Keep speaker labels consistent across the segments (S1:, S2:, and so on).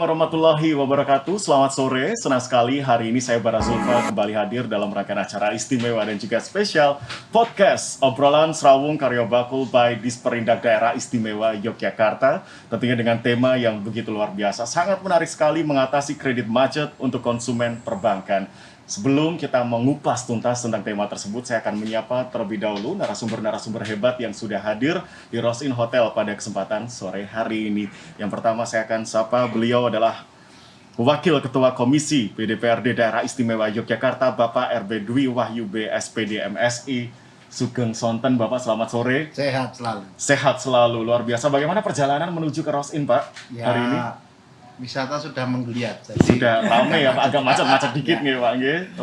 S1: warahmatullahi wabarakatuh. Selamat sore, senang sekali hari ini saya Bara Zulfa kembali hadir dalam rangkaian acara istimewa dan juga spesial podcast obrolan Serawung Karya Bakul by Disperindak Daerah Istimewa Yogyakarta. Tentunya dengan tema yang begitu luar biasa, sangat menarik sekali mengatasi kredit macet untuk konsumen perbankan. Sebelum kita mengupas tuntas tentang tema tersebut, saya akan menyapa terlebih dahulu narasumber-narasumber hebat yang sudah hadir di Rosin Hotel pada kesempatan sore hari ini. Yang pertama saya akan sapa, beliau adalah Wakil Ketua Komisi PDPRD Daerah Istimewa Yogyakarta, Bapak RB Dwi Wahyu B SPD MSI Sugeng Sonten. Bapak selamat sore.
S2: Sehat selalu.
S1: Sehat selalu, luar biasa. Bagaimana perjalanan menuju ke Rosin, Pak, hari ini?
S2: Wisata sudah menggeliat.
S1: Sudah ramai ya Pak, agak macet-macet dikit nih Pak.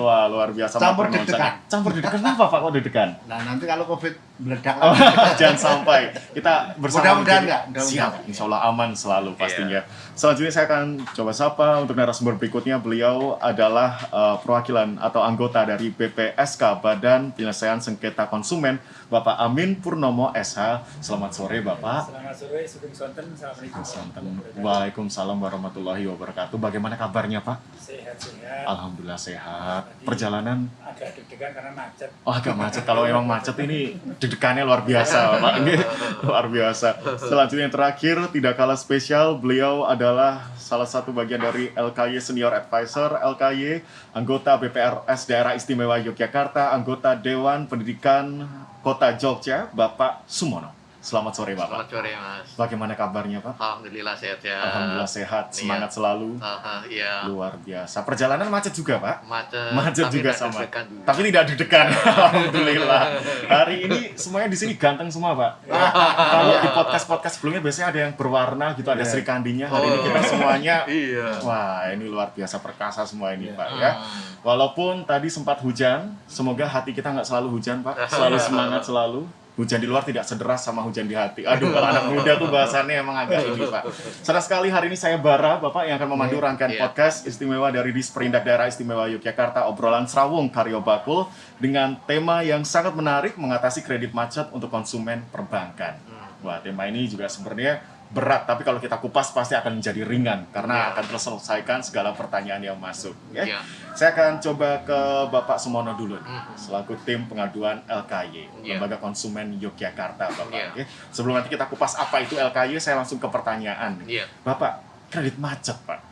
S1: Wah, luar biasa.
S2: Campur deg-degan.
S1: Campur deg-degan, kenapa Pak kok deg-degan?
S2: Nah, nanti kalau COVID meledak
S1: Oh,
S2: lagi.
S1: jangan sampai. Kita bersama.
S2: Mudah-mudahan enggak.
S1: Siap, insya Allah aman selalu pastinya. Selanjutnya saya akan coba sapa untuk narasumber berikutnya. Beliau adalah perwakilan atau anggota dari BPSK, Badan Penyelesaian Sengketa Konsumen, Bapak Amin Purnomo SH. Selamat sore Bapak.
S3: Selamat sore, Sugeng Sonten. Assalamualaikum.
S1: Waalaikumsalam warahmatullahi wabarakatuh. Bagaimana kabarnya Pak?
S3: Sehat-sehat.
S1: Alhamdulillah sehat. Perjalanan
S3: Agak deg-degan karena macet.
S1: oh agak macet. Kalau emang macet ini deg-degannya luar biasa Pak. Luar biasa. Selanjutnya yang terakhir, tidak kalah spesial, beliau adalah salah satu bagian dari LKY Senior Advisor LKY, anggota BPRS Daerah Istimewa Yogyakarta, anggota Dewan Pendidikan Kota Jogja, Bapak Sumono. Selamat sore Bapak.
S4: Selamat sore Mas.
S1: Bagaimana kabarnya Pak?
S4: Alhamdulillah sehat ya.
S1: Alhamdulillah sehat, semangat selalu.
S4: Iya.
S1: Luar biasa. Perjalanan macet juga Pak?
S4: Macet
S1: Juga
S4: tidak
S1: sama.
S4: deg-degan juga.
S1: Tapi tidak deg-degan. Alhamdulillah. Hari ini semuanya di sini ganteng semua Pak. Kalau di podcast sebelumnya biasanya ada yang berwarna gitu, ada Sri Kandinya. Hari ini kita semuanya.
S4: Iya.
S1: Wah, ini luar biasa perkasa semua ini Pak ya. Walaupun tadi sempat hujan, semoga hati kita nggak selalu hujan Pak. Selalu semangat selalu. Hujan di luar tidak sederas sama hujan di hati. Aduh, kalau anak muda tuh bahasannya emang agak ini Pak. Senang sekali hari ini saya Bara, Bapak yang akan memandu rangkaian podcast istimewa dari Disperindak Daerah Istimewa Yogyakarta, obrolan Serawung Karya Bakul, dengan tema yang sangat menarik, mengatasi kredit macet untuk konsumen perbankan. Wah, tema ini juga sebenarnya berat, tapi kalau kita kupas pasti akan menjadi ringan karena akan terselesaikan segala pertanyaan yang masuk. Ya. Saya akan coba ke Bapak Sumono dulu, selaku tim pengaduan LKY, Lembaga Konsumen Yogyakarta, Bapak. Oke. Sebelum nanti kita kupas apa itu LKY, saya langsung ke pertanyaan. Bapak, kredit macet, Pak.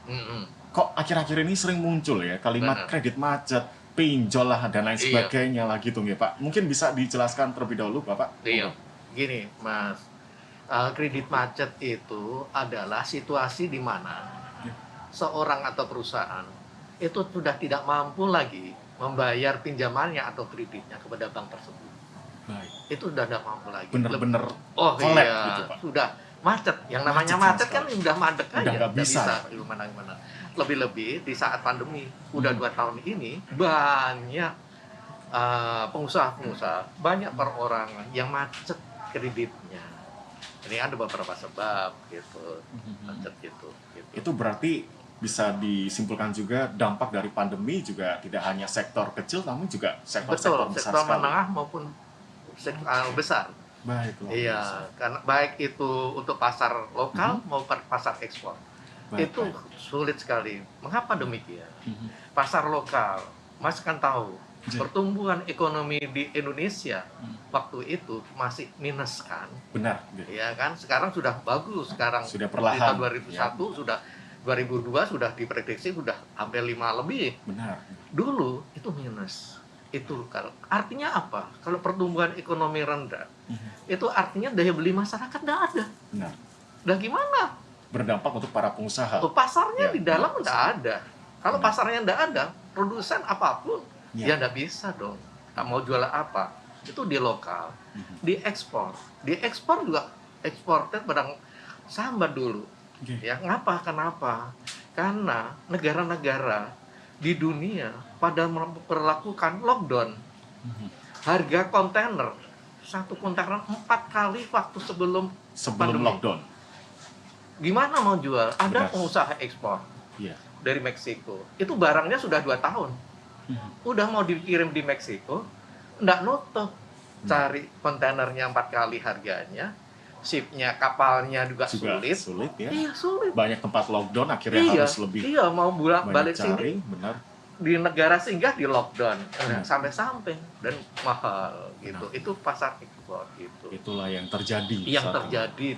S1: Kok akhir-akhir ini sering muncul ya kalimat kredit macet, pinjol lah dan lain sebagainya lah gitu ya Pak. Mungkin bisa dijelaskan terlebih dahulu, Bapak?
S4: Iya. Gini, Mas. Kredit macet itu adalah situasi di mana seorang atau perusahaan itu sudah tidak mampu lagi membayar pinjamannya atau kreditnya kepada bank tersebut.
S1: Baik.
S4: Itu sudah tidak mampu lagi.
S1: Bener-bener
S4: iya,
S1: gitu, Pak.
S4: Sudah macet. Yang namanya macet kan udah madek aja.
S1: Udah nggak bisa.
S4: Gimana-gimana. Lebih-lebih di saat pandemi, udah 2 tahun ini, banyak pengusaha-pengusaha, banyak perorangan yang macet kreditnya. Ini ada beberapa sebab gitu, macet gitu.
S1: Itu berarti bisa disimpulkan juga dampak dari pandemi juga tidak hanya sektor kecil namun juga sektor-sektor besar
S4: sektor
S1: sekali.
S4: menengah maupun sektor besar.
S1: Baik,
S4: Iya, karena baik itu untuk pasar lokal maupun pasar ekspor. Itu sulit sekali. Mengapa demikian? Pasar lokal, Mas kan tahu, pertumbuhan ekonomi di Indonesia waktu itu masih minus kan?
S1: Benar.
S4: Ya kan, sekarang sudah bagus. Sekarang
S1: Sudah
S4: di
S1: perlahan.
S4: tahun 2001 sudah 2002 sudah diprediksi sudah hampir 5 lebih.
S1: Benar.
S4: Dulu itu minus. Itu kalau artinya apa? Kalau pertumbuhan ekonomi rendah, itu artinya daya beli masyarakat tidak ada.
S1: Benar.
S4: Nah gimana?
S1: Berdampak untuk para pengusaha.
S4: Tuh, pasarnya
S1: Ya,
S4: di dalam tidak ada. Kalau pasarnya tidak ada, produsen apapun
S1: Ya.
S4: ya tidak bisa dong. Tak mau jual apa? Itu di lokal, di ekspor juga ekspornya barang sambat dulu. Ya ngapa? Kenapa? Karena negara-negara di dunia pada memperlakukan lockdown. Harga kontainer, satu kontainer 4 kali waktu sebelum pandemi.
S1: lockdown.
S4: Gimana mau jual? Ada
S1: Benar.
S4: pengusaha ekspor
S1: Iya.
S4: dari Meksiko. Itu barangnya sudah 2 tahun. Udah mau dikirim di Meksiko, nggak nutup. Cari kontainernya 4 kali harganya, shipnya, kapalnya juga
S1: Juga
S4: sulit.
S1: sulit ya.
S4: Iya sulit.
S1: Banyak tempat lockdown akhirnya
S4: Iya,
S1: harus lebih
S4: iya mau
S1: banyak
S4: balik
S1: cari,
S4: sini
S1: benar.
S4: di negara singgah di lockdown
S1: Hmm.
S4: sampai dan mahal gitu.
S1: Benar.
S4: Itu pasar ekspor gitu.
S1: Itulah yang terjadi.
S4: Yang
S1: saat ini.
S4: terjadi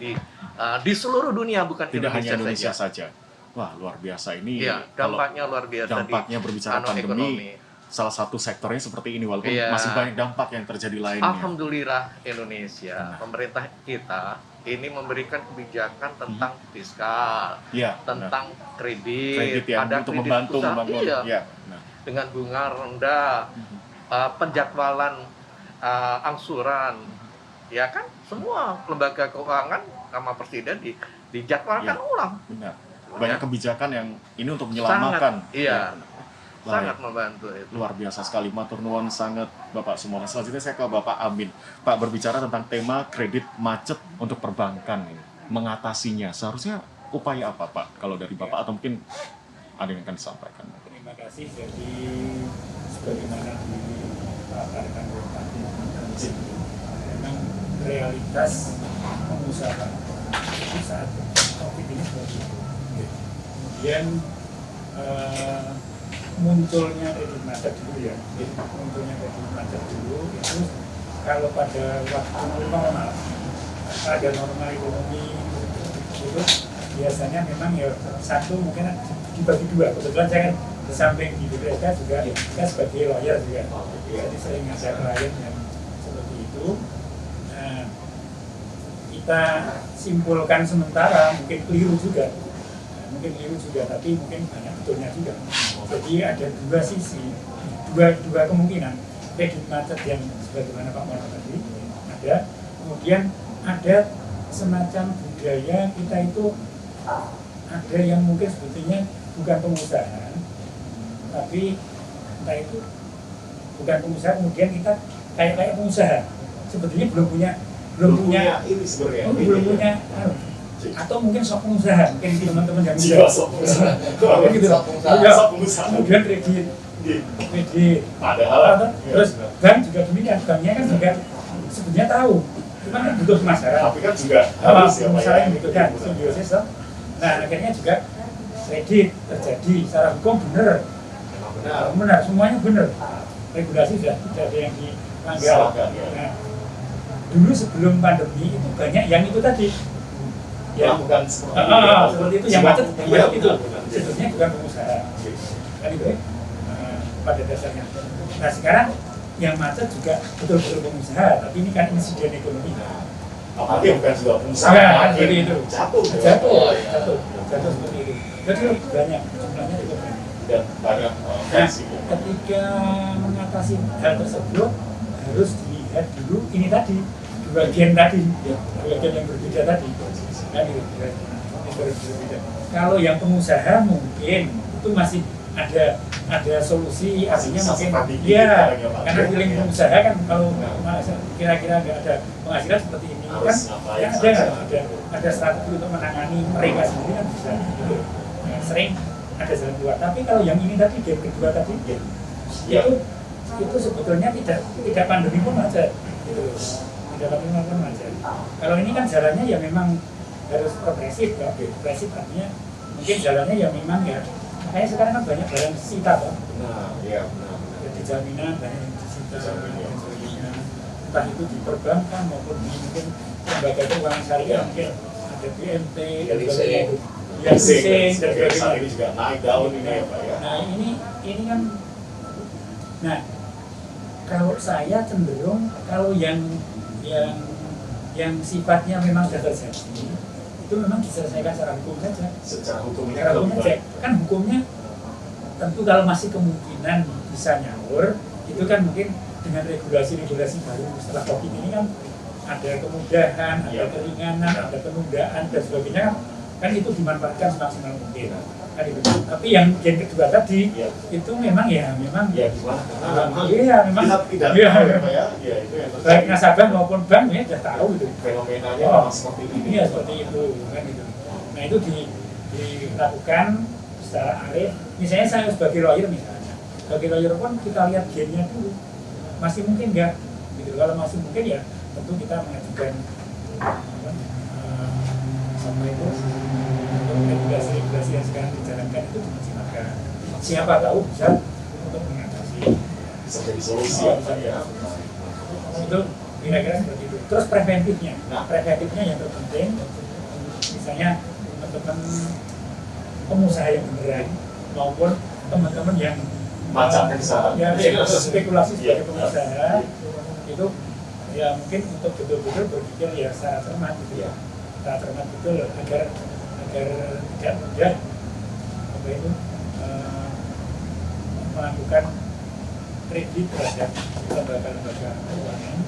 S4: di seluruh dunia, bukan
S1: Tidak hanya Indonesia
S4: saja.
S1: saja. Wah, luar biasa ini.
S4: Iya,
S1: Kalau
S4: dampaknya luar biasa
S1: dampaknya berbicara pandemi,
S4: ekonomi.
S1: salah satu sektornya seperti ini walaupun
S4: Iya.
S1: masih banyak dampak yang terjadi lainnya.
S4: Alhamdulillah Indonesia, pemerintah kita ini memberikan kebijakan tentang fiskal,
S1: Iya,
S4: tentang kredit,
S1: kredit yang
S4: ada
S1: untuk
S4: kredit
S1: membantu
S4: usaha,
S1: membangun.
S4: iya,
S1: Iya, benar.
S4: dengan bunga rendah, penjadwalan angsuran, ya kan semua lembaga keuangan sama presiden dijadwalkan
S1: Iya.
S4: ulang,
S1: Benar. Banyak
S4: Ya.
S1: kebijakan yang ini untuk menyelamatkan.
S4: Sangat, iya.
S1: benar.
S4: sangat
S1: Baik.
S4: membantu itu.
S1: Luar biasa sekali, matur nuwun sangat Bapak Sumono. Selanjutnya saya ke Bapak Amin. Pak, berbicara tentang tema kredit macet untuk perbankan ini, mengatasinya. Seharusnya upaya apa Pak? Kalau dari Bapak atau mungkin ada yang akan disampaikan?
S3: Terima kasih. Jadi sebagaimana dipaparkan oleh Pak Dirjen, memang realitas pengusaha itu saat COVID ini seperti itu. Kemudian munculnya kredit macet dulu ya, munculnya kredit macet dulu itu kalau pada waktu normal, pada normal ekonomi itu biasanya memang ya satu mungkin dibagi dua. Kebetulan saya kan di samping di BPSK juga saya sebagai lawyer juga, jadi sering ngajak klien yang seperti itu. Nah, kita simpulkan sementara mungkin keliru juga. Mungkin keliru juga, tapi mungkin banyak betulnya juga. Jadi ada dua sisi, dua kemungkinan. Kredit macet yang sebagaimana Pak Mono tadi ada, kemudian ada semacam budaya kita itu ada yang mungkin sebetulnya bukan pengusaha, tapi entah itu bukan pengusaha, kemudian kita kayak pengusaha, sebetulnya belum punya
S1: ini sebenarnya.
S3: belum punya atau mungkin sok pengusaha, mungkin teman-teman yang
S1: Jiwa sok pengusaha.
S3: gitu.
S1: Sok pengusaha.
S3: Ya,
S1: Sok pengusaha.
S3: kemudian kredit,
S1: Padahal
S3: terus bank juga demikian, banknya kan juga sebetulnya tahu, cuman kan butuh pemasaran.
S1: tapi kan juga harus ya Pak ya.
S3: Pemasaran yang dibutuhkan, simbiosis toh. Nah akhirnya juga kredit terjadi secara hukum benar, benar, semuanya benar. Regulasi sudah tidak ada yang dilanggar.
S1: Salahkan, ya.
S3: Nah, dulu sebelum pandemi itu banyak yang itu tadi. Ya,
S1: Bukan seperti
S3: seperti itu yang macet,
S1: Iya,
S3: itu
S1: benar.
S3: sebetulnya bukan pengusaha. Kan itu pada dasarnya. Nah sekarang yang macet juga betul-betul pengusaha, tapi ini kan insiden ekonomi.
S1: Apalagi bukan juga pengusaha.
S3: Nah, kan seperti itu.
S1: Jatuh.
S3: Jatuh seperti itu. Jadi banyak jumlahnya juga banyak.
S1: Dan banyak
S3: Nah,
S1: versi.
S3: ketika mengatasi hal tersebut harus dilihat dulu ini tadi dua gen tadi, dua gen yang berbeda tadi. Nah, itu yang berbeda. Kalau yang pengusaha mungkin itu masih ada solusi, artinya
S1: Bisa
S3: mungkin
S1: strategi
S3: ya
S1: gitu, Pak.
S3: karena feeling
S1: Ya.
S3: pengusaha kan kalau kira-kira nggak ada penghasilan seperti ini kan
S1: Harus ngapain
S3: ya
S1: saja.
S3: ada strategi untuk menangani mereka sendiri kan bisa gitu. Nah, sering ada jalan keluar. Tapi kalau yang ini tadi game kedua tadi
S1: Ya.
S3: itu sebetulnya tidak pandemi pun aja gitu. Tidak pandemi pun aja. Kalau ini kan jalannya ya memang harus progresif ya. Progresif artinya mungkin jalannya ya memang ya makanya sekarang kan banyak barang disita toh.
S1: Nah, iya benar.
S3: Jadi jaminan banyak yang disita dan sebagainya. Entah itu di perbankan maupun di mungkin lembaga keuangan syariah mungkin ada BMT dan sebagainya. Ya, leasing dan
S1: Saat
S3: sebagainya.
S1: ini juga naik daun ini ya Pak ya.
S3: Nah ini kan, nah kalau saya cenderung kalau yang sifatnya memang sudah terjadi itu memang diselesaikan secara hukum saja.
S1: Secara hukum ini
S3: Secara
S1: kan
S3: hukum
S1: lebih
S3: saja.
S1: baik.
S3: Kan hukumnya tentu kalau masih kemungkinan bisa nyaur itu kan mungkin dengan regulasi-regulasi baru setelah COVID ini kan ada kemudahan, ada
S1: Iya.
S3: keringanan, ada penundaan dan sebagainya kan itu dimanfaatkan semaksimal mungkin. Kan itu. Tapi yang gen kedua tadi
S1: Iya.
S3: itu memang
S1: Ya gimana?
S3: iya memang
S1: Kita tidak
S3: iya.
S1: tahu ya Pak ya. Ya itu yang terjadi.
S3: Baik nasabah maupun bank ya sudah tahu itu.
S1: Fenomenanya
S3: Oh,
S1: memang seperti ini.
S3: iya seperti itu kan itu. Nah itu dilakukan secara arif. Misalnya saya sebagai lawyer misalnya, sebagai lawyer pun kita lihat gennya dulu masih mungkin nggak? Gitu. Kalau masih mungkin ya tentu kita mengajukan sama itu untuk regulasi yang sekarang dijalankan itu dimaksimalkan. Siapa tahu bisa untuk mengatasi,
S1: Bisa jadi solusi ya.
S3: itu kira-kira seperti itu. Terus preventifnya, preventifnya yang terpenting, misalnya teman-teman pengusaha yang beneran maupun teman-teman yang
S1: Macamnya bisa.
S3: ya spekulasi sebagai pengusaha itu ya mungkin untuk betul-betul berpikir ya secara cermat gitu ya, secara cermat betul agar tidak mudah apa itu melakukan kredit terhadap lembaga-lembaga keuangan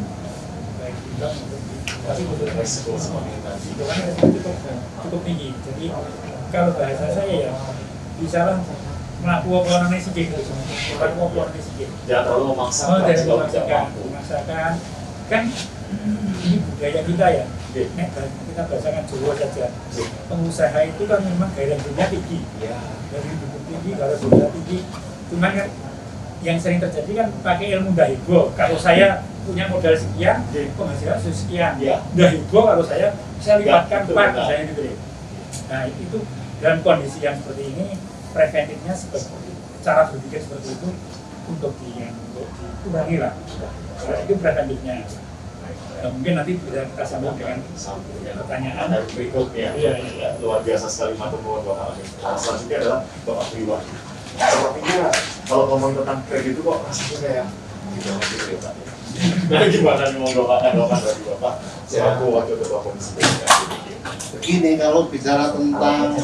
S3: baik di bank maupun di tapi khususnya
S1: Resiko semuanya tadi.
S3: itu kan resiko cukup tinggi. Jadi kalau bahasa saya ya bisalah melakukan apa sedikit, melakukan sedikit.
S1: Jangan terlalu memaksakan
S3: Dari
S1: kalau tidak mampu.
S3: memaksakan kan ini budaya kita ya. Nek kita bahasakan Jawa saja. Pengusaha itu kan memang gaya hidupnya tinggi. Dari hidup tinggi, kalau sudah tinggi. Cuman kan yang sering terjadi kan pakai ilmu dahibo. Kalau saya punya modal sekian, penghasilan sekian. Dahibo kalau saya lipatkan 4 misalnya gitu. Nah itu dalam kondisi yang seperti ini preventifnya seperti cara berpikir seperti itu untuk dikurangi lah. Nah, itu preventifnya. Nah, mungkin nanti bisa kita sambung dengan pertanyaan
S1: berikutnya.
S3: Iya.
S1: Luar biasa sekali matur nuwun Bapak. Selanjutnya adalah Bapak Priwan. Sepertinya kalau ngomong tentang kredit itu kok rasanya kayak gitu ya Pak. Nah gimana nih mau Bapak dari Bapak selaku Wakil Ketua Komisi BPKB.
S2: Begini, kalau bicara tentang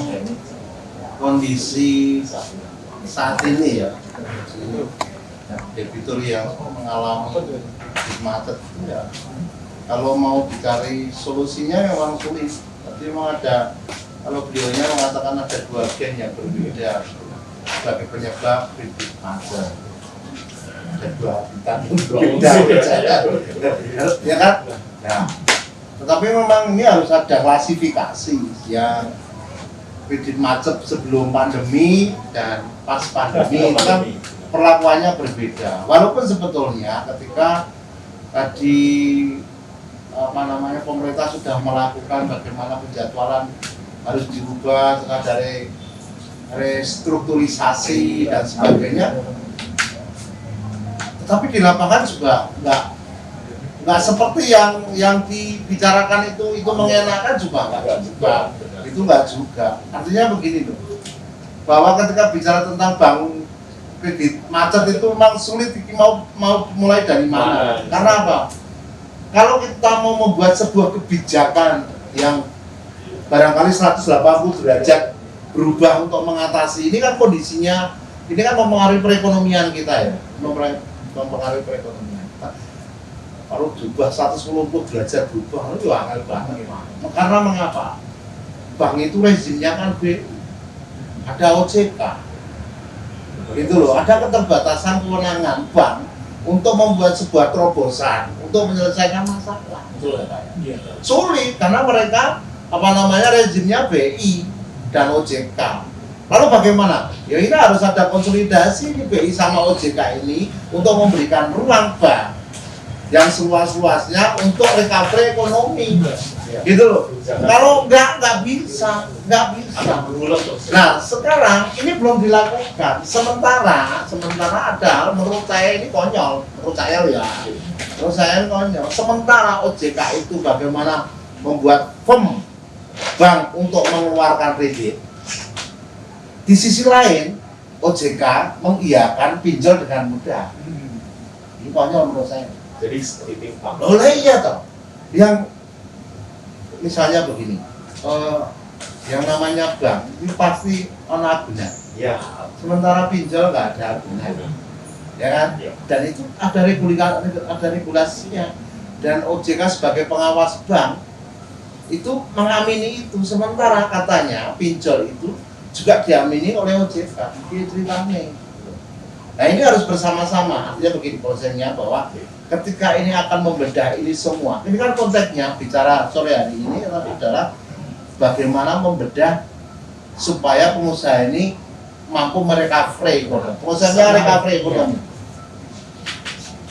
S2: kondisi saat ini ya, debitur yang mengalami macet ya, kalau mau dicari solusinya memang sulit. Tapi memang ada, kalau beliaunya mengatakan ada 2 gen yang berbeda sebagai penyebab kredit macet. Ada 2 habitat berbeda, ya kan? Nah, tetapi memang ini harus ada klasifikasi yang kredit macet sebelum pandemi dan pas pandemi itu kan perlakuannya berbeda. Walaupun sebetulnya ketika tadi pemerintah sudah melakukan bagaimana penjadwalan harus dirubah dari restrukturisasi dan sebagainya, tetapi di lapangan juga nggak seperti yang dibicarakan itu mengenakan juga nggak juga. Itu nggak juga. Artinya begini loh, bahwa ketika bicara tentang bank kredit macet itu memang sulit mau mulai dari mana. Karena apa? Kalau kita mau membuat sebuah kebijakan yang barangkali 180 derajat berubah untuk mengatasi, ini kan kondisinya, ini kan mempengaruhi perekonomian kita ya, mempengaruhi perekonomian kita. Kalau berubah 180 derajat berubah, itu angel banget. Karena mengapa? Bank itu rezimnya kan BI, ada OJK, gitu loh, ada keterbatasan kewenangan bank untuk membuat sebuah terobosan untuk menyelesaikan masalah. Sulit karena mereka rezimnya BI dan OJK. Lalu bagaimana? Ya ini harus ada konsolidasi di BI sama OJK ini untuk memberikan ruang bank yang seluas-luasnya untuk recovery ekonomi. Gitu loh. Kalau nggak bisa. Nah sekarang ini belum dilakukan. Sementara ada, menurut saya ini konyol. Menurut saya konyol. Sementara OJK itu bagaimana membuat firm bank untuk mengeluarkan kredit. Di sisi lain OJK mengiyakan pinjol dengan mudah. Ini konyol menurut saya.
S1: Jadi seperti timpang.
S2: Oleh iya toh. Yang misalnya begini, yang namanya bank ini pasti ada benar.
S1: Ya.
S2: Sementara pinjol nggak ada benar, ya kan?
S1: Ya.
S2: Dan itu ada regulasinya. Dan OJK sebagai pengawas bank itu mengamini itu. Sementara katanya pinjol itu juga diamini oleh OJK. Ini ceritanya. Nah ini harus bersama-sama. Artinya begini prosesnya bahwa ketika ini akan membedah ini semua, ini kan konteksnya bicara sore hari ini adalah bagaimana membedah supaya pengusaha ini mampu merecovery ekonomi. Prosesnya recovery ekonomi.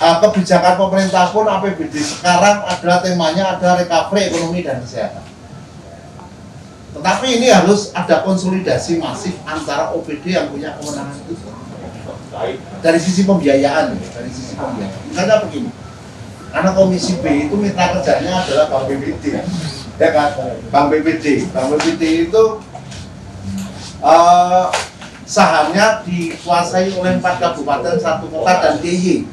S2: Kebijakan pemerintah pun APBD sekarang adalah temanya adalah recovery ekonomi dan kesehatan. Tetapi ini harus ada konsolidasi masif antara OPD yang punya kewenangan itu. Dari sisi pembiayaan, dari sisi pembiayaan. Misalnya begini, karena Komisi B itu mitra kerjanya adalah Bank BPD, ya kan? Bank BPD itu sahamnya dikuasai oleh 4 kabupaten, 1 kota dan DIY.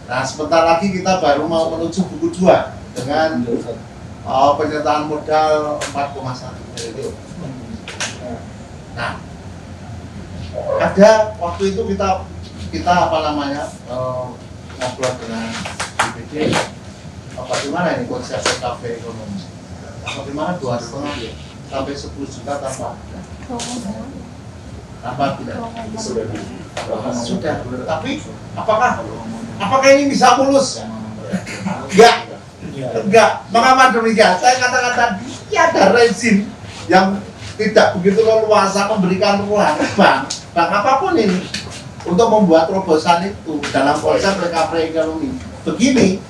S2: Nah, sebentar lagi kita baru mau menuju buku 2 dengan penyertaan modal 4,1 triliun. Nah, ada waktu itu kita apa namanya ngobrol dengan BPD, bagaimana ini konsep kafe ekonomi? Bagaimana 2,5 sampai 10 juta tanpa tidak sudah. Tapi apakah ini bisa mulus? Enggak. Mengapa demikian? Saya katakan tadi, ada rezim yang tidak begitu leluasa memberikan ruang bank apapun ini untuk membuat terobosan itu dalam konsep recovery ekonomi. Begini,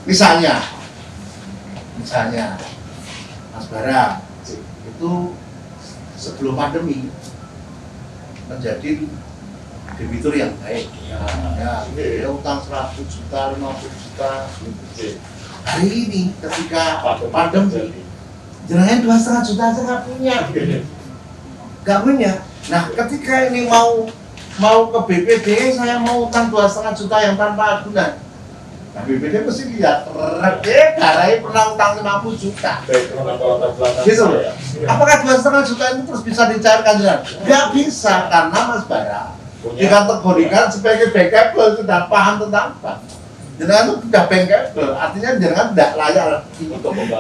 S2: misalnya Mas Bara itu sebelum pandemi menjadi debitur yang baik. Ya, utang 100 juta, 50 juta. Hari ini ketika pandemi, jenengan 2,5 juta aja nggak punya. Nah, ketika ini mau ke BPD, saya mau utang 2,5 juta yang tanpa agunan. Nah, BPD mesti lihat, Garai pernah utang 50 juta. Gitu loh. Apakah 2,5 juta ini terus bisa dicairkan jenengan? Nggak bisa, karena Mas Bara dikategorikan sebagai bankable, sudah paham tentang bank. Jenengan itu sudah bankable, artinya jenengan tidak layak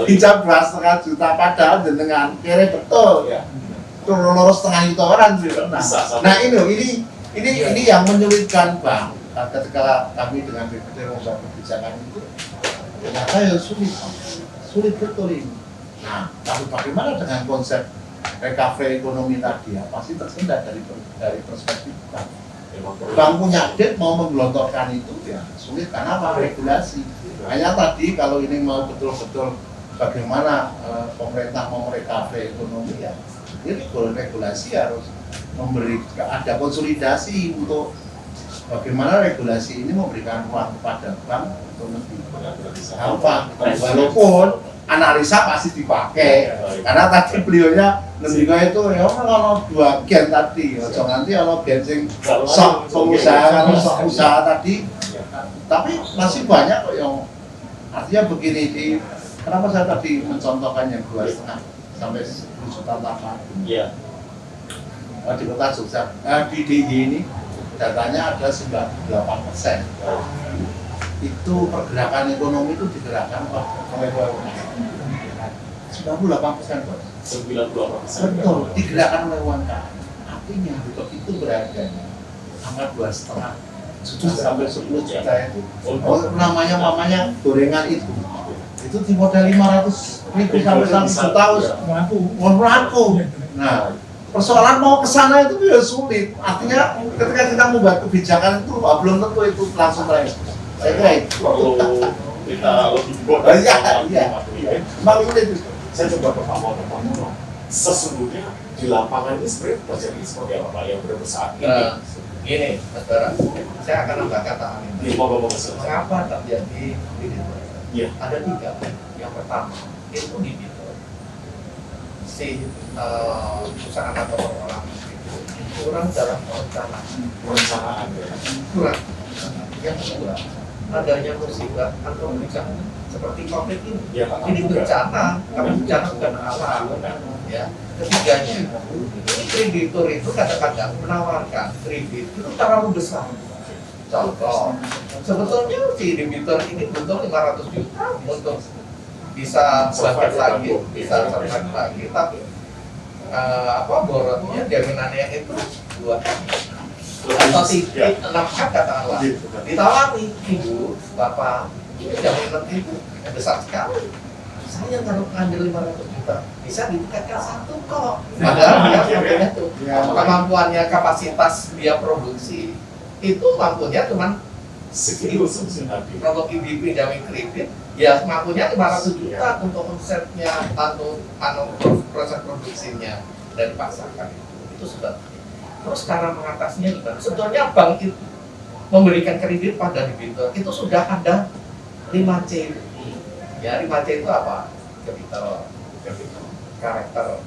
S2: hijab 2,5 juta, padahal jenengan kira betul. Itu lulus setengah juta orang. Nah ini yang menyulitkan bank. Ketika kami dengan BPD membuat kebijakan itu, ternyata ya sulit betul ini. Nah, tapi bagaimana dengan konsep recovery ekonomi tadi ya, pasti tersendat dari perspektif bank. Bank punya debt mau menggelontorkan itu ya sulit, karena apa? Regulasi. Hanya tadi kalau ini mau betul-betul bagaimana pemerintah mau recovery ekonomi ya, ini regulasi harus ada konsolidasi untuk bagaimana regulasi ini memberikan ruang kepada bank untuk lebih gampang. Walaupun analisa pasti dipakai, karena tadi beliaunya ngendika itu ya kalau 2 gen tadi, nanti kalau gen sing sok pengusaha kan sok usaha tadi, tapi masih banyak kok yang artinya begini kenapa saya tadi mencontohkan yang 2,5 sampai 10 juta tanpa di kota Jogja, di DIY ini datanya ada 98%. Itu pergerakan ekonomi itu digerakkan oleh 98%, Bos. 98%. Betul, digerakkan oleh UMKM. Artinya itu berharganya angka 2,5 juta sampai 10 juta itu. Namanya gorengan itu dimodal 500.000 sampai 1 juta melaku. Nah, persoalan mau ke sana itu ya sulit. Artinya ketika kita membuat kebijakan itu belum tentu itu langsung terexekut. Saya kira itu.
S1: Kita lebih buat.
S2: Iya. Maksudnya itu.
S1: Saya coba ke Pak Mono. Sesungguhnya di lapangan ini sebenarnya terjadi seperti apa Pak yang benar saat ini?
S4: Gini, Mas Bara, saya akan nambah kata ini. Mengapa terjadi ini?
S1: Iya.
S4: Ada 3. Yang pertama, itu debitur. Si perusahaan atau orang itu kurang dalam perencanaan. Kurang. Yang kedua, adanya musibah atau bencana seperti COVID ini.
S1: Ya,
S4: ini bencana, tapi bencana bukan alam. Ya. Ketiganya, ini kreditur itu kadang-kadang menawarkan kredit itu terlalu besar. Contoh, sebetulnya si debitur ini butuh 500 juta untuk bisa survive lagi, tapi borotnya jaminannya itu 2 atau 6 katakanlah, ditawari ibu, bapak, jaminan itu besar sekali. Saya kalau ngambil 500 juta bisa ditingkatkan 1 kok. Padahal dia sampai itu kemampuannya, kapasitas dia produksi itu mampunya cuma
S1: Segitu tadi.
S4: Kalau ibu pinjamin kredit, ya mampunya 500 juta untuk omsetnya atau proses produksinya dan dipaksakan itu sudah. Terus cara mengatasinya gimana? Sebetulnya bank itu memberikan kredit pada debitur itu sudah ada 5C. Ya 5C itu apa? Capital, karakter,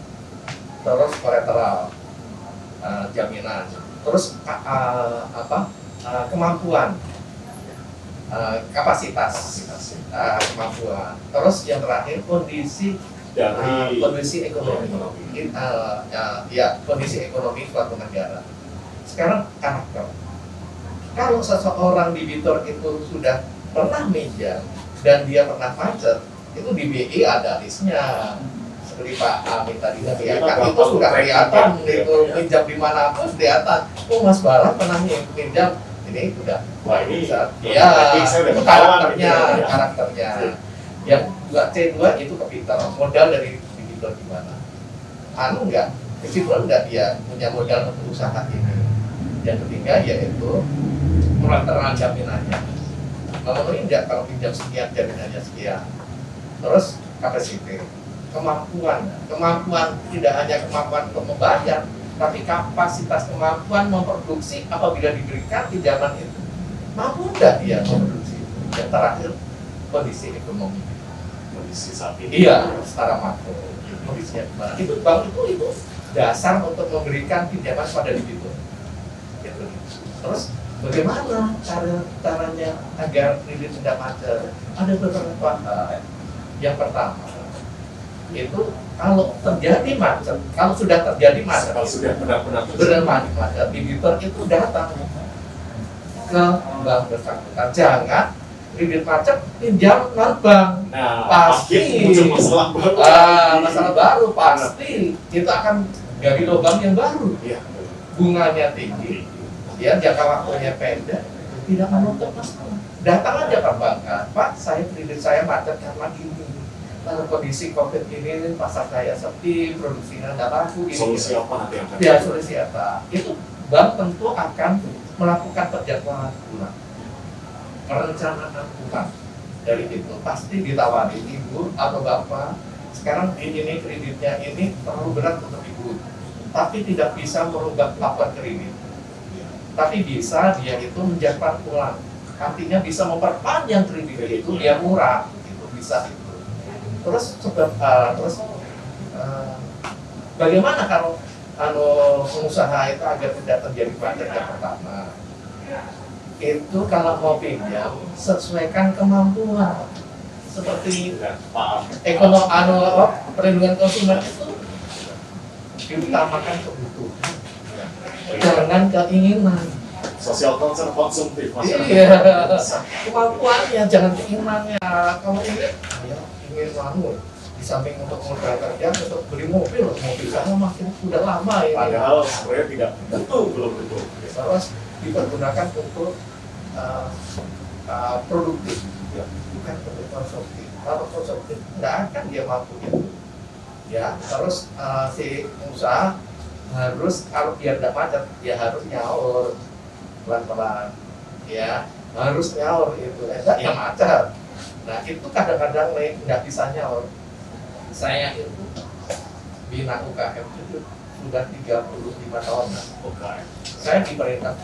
S4: terus collateral, jaminan, terus kemampuan, kapasitas, kemampuan, terus yang terakhir kondisi ekonomi, kondisi ekonomi suatu negara. Sekarang karakter. Kalau seseorang debitur itu sudah pernah minjam dan dia pernah macet, itu di BI ada listnya. Seperti Pak Amin tadi katakan, itu sudah kelihatan, itu minjam di mana pun kelihatan. Oh Mas Bara pernah minjam, ini udah.
S1: Wah ini
S4: ya itu karakternya. Yang 2C2 itu kapital, modal dari debitur gimana? Enggak, debitur enggak dia punya modal untuk usaha ini. Yang ketiga yaitu collateral jaminannya. Memenuhi enggak kalau pinjam sekian jaminannya sekian. Terus kapasitas, kemampuan tidak hanya kemampuan untuk membayar, tapi kapasitas kemampuan memproduksi apabila diberikan pinjaman itu. Mampu enggak dia memproduksi? Yang terakhir kondisi ekonomi.
S1: kondisi saat ini.
S4: Iya, secara makro kondisinya gimana? Itu bank itu dasar untuk memberikan pinjaman pada debitur. Gitu. Terus bagaimana caranya agar kredit tidak macet? Ada beberapa hal. Yang pertama itu kalau terjadi macet, kalau sudah terjadi macet,
S1: Kalau sudah benar-benar
S4: macet, debitur itu datang ke bank bersangkutan. Jangan kredit macet pinjam non bank.
S1: Nah,
S4: pasti
S1: muncul masalah baru.
S4: Masalah baru pasti itu akan dari lubang yang baru.
S1: Iya.
S4: Bunganya tinggi, ya jangka waktunya pendek, tidak menutup masalah. Datang aja perbankan, Pak, kredit saya macet karena gini. Lalu kondisi COVID ini pasar saya sepi, produksinya nggak laku.
S1: Solusi apa nanti yang akan?
S4: Ya solusi apa? Itu bank tentu akan melakukan penjadwalan ulang, perencanaan ulang. Dari itu pasti ditawari ibu atau bapak. Sekarang ini kreditnya ini terlalu berat untuk ibu, tapi tidak bisa merubah lapor kredit. Tapi bisa dia itu menjadwal ulang. Artinya bisa memperpanjang kredit itu dia murah, itu bisa itu. Terus bagaimana kalau pengusaha itu agar tidak terjadi macet? Yang pertama itu kalau mau pinjam sesuaikan kemampuan, seperti perlindungan konsumen itu diutamakan kebutuhan, jangan keinginan.
S1: Social concern konsumtif masyarakat.
S4: Iya, kemampuannya jangan keinginannya. Kalau ini ingin di samping untuk modal kerja untuk beli mobil saya makin udah lama ini.
S1: Padahal sebenarnya tidak belum tentu.
S4: Terus dipergunakan untuk produktif, bukan untuk konsumtif. Kalau konsumtif nggak akan dia mampu itu. Ya, terus si pengusaha harus kalau biar tidak macet dia harus nyaur pelan-pelan, ya harus nyaur itu, enggak ya macet. Nah itu kadang-kadang nggak bisa nyaur. Saya itu bina UKM itu sudah 35 tahun lah. Saya diperintah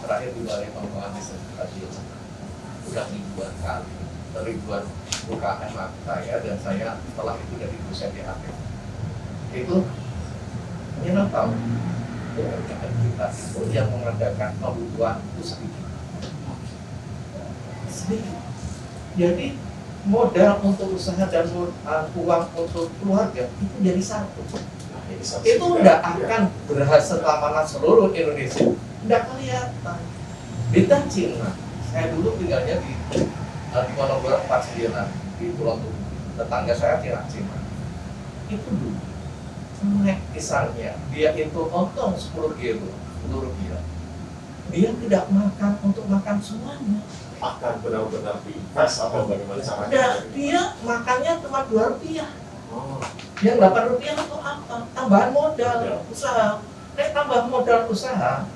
S4: terakhir di Balai Pengembangan Desa sudah ribuan UKM saya, dan saya setelah itu jadi dosen di ATM. Itu hanya tahu UMKM kita itu yang mengadakan kebutuhan itu sedikit. Jadi modal untuk usaha dan uang untuk keluarga itu jadi satu. Itu tidak akan berhasil lama seluruh Indonesia. Tidak kelihatan. Beda Cina. Saya dulu tinggalnya di Ponorogo 49 di Pulau Tugu. Tetangga saya Cina. Itu dulu. Misalnya dia itu untung 10 rupiah. Dia tidak makan untuk makan semuanya.
S1: Akan benar-benar diinvest atau bagaimana caranya?
S4: Dia makannya cuma 2 rupiah.
S1: Oh.
S4: Yang 8 rupiah untuk apa? Tambahan modal usaha. Tambah modal usaha,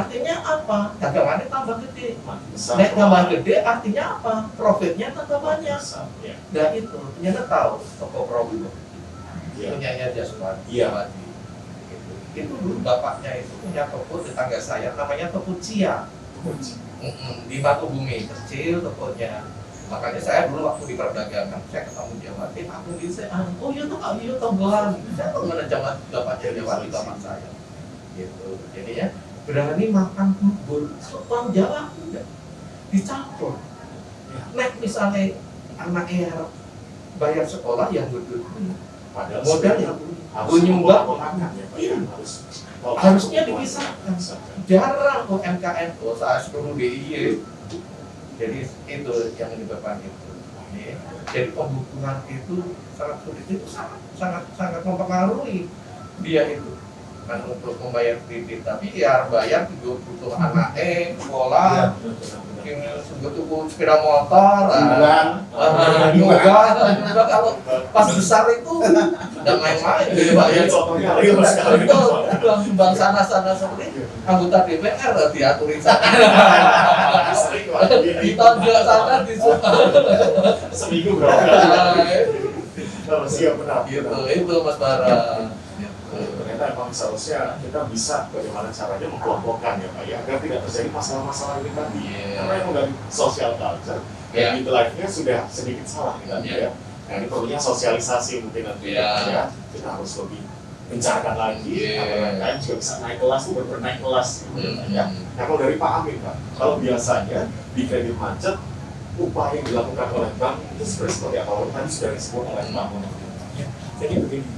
S4: artinya apa? Dagangannya tambah gede.
S1: Besar.
S4: Nek tambah gede artinya apa? Profitnya tambah banyak.
S1: Ya.
S4: Dan itu ternyata tahu toko produk
S1: Ya.
S4: punyanya Jasmani.
S1: Iya.
S4: Itu dulu bapaknya itu punya toko tetangga saya namanya toko Cia. Di Batu Bumi kecil tokonya. Makanya saya dulu waktu di perdagangan saya ketemu Jawati, aku bisa, oh iya tuh gelar. Saya tuh mana bapaknya Jawati bapak saya. Gitu. Jadi ya berani makan bubur, orang Jawa enggak dicampur. Nek misalnya anaknya harap bayar sekolah yang duduk
S1: Padahal
S4: modal yang nyumbang harusnya dipisahkan. Jarang UMKM saya seluruh DIY. Jadi itu yang menyebabkan itu. Jadi pembukuan itu sangat sulit, itu sangat mempengaruhi dia itu. Kan untuk membayar kredit, tapi ya bayar juga butuh anaknya sekolah, butuh sepeda motor, juga kalau pas besar itu udah main-main gitu Pak ya. Bang sana seperti anggota DPR diaturin sana, ditonjol sana disuruh
S1: seminggu berapa kali? Siap benar.
S4: Gitu itu Mas Bara.
S1: Ternyata emang seharusnya kita bisa bagaimana caranya mengkelompokkan ya Pak ya, agar tidak terjadi masalah-masalah ini tadi. Karena emang dari social culture, dari life-nya sudah sedikit salah nih tadi ya. Nah ini perlunya sosialisasi mungkin nanti ya. Kita harus lebih mencarkan lagi, UMKM juga bisa naik kelas, naik kelas gitu ya. Nah kalau dari Pak Amin Pak, kalau biasanya di kredit macet, upaya yang dilakukan oleh bank itu sebenarnya seperti apa? Tadi sudah disebut oleh Pak Mono.
S3: Jadi begini,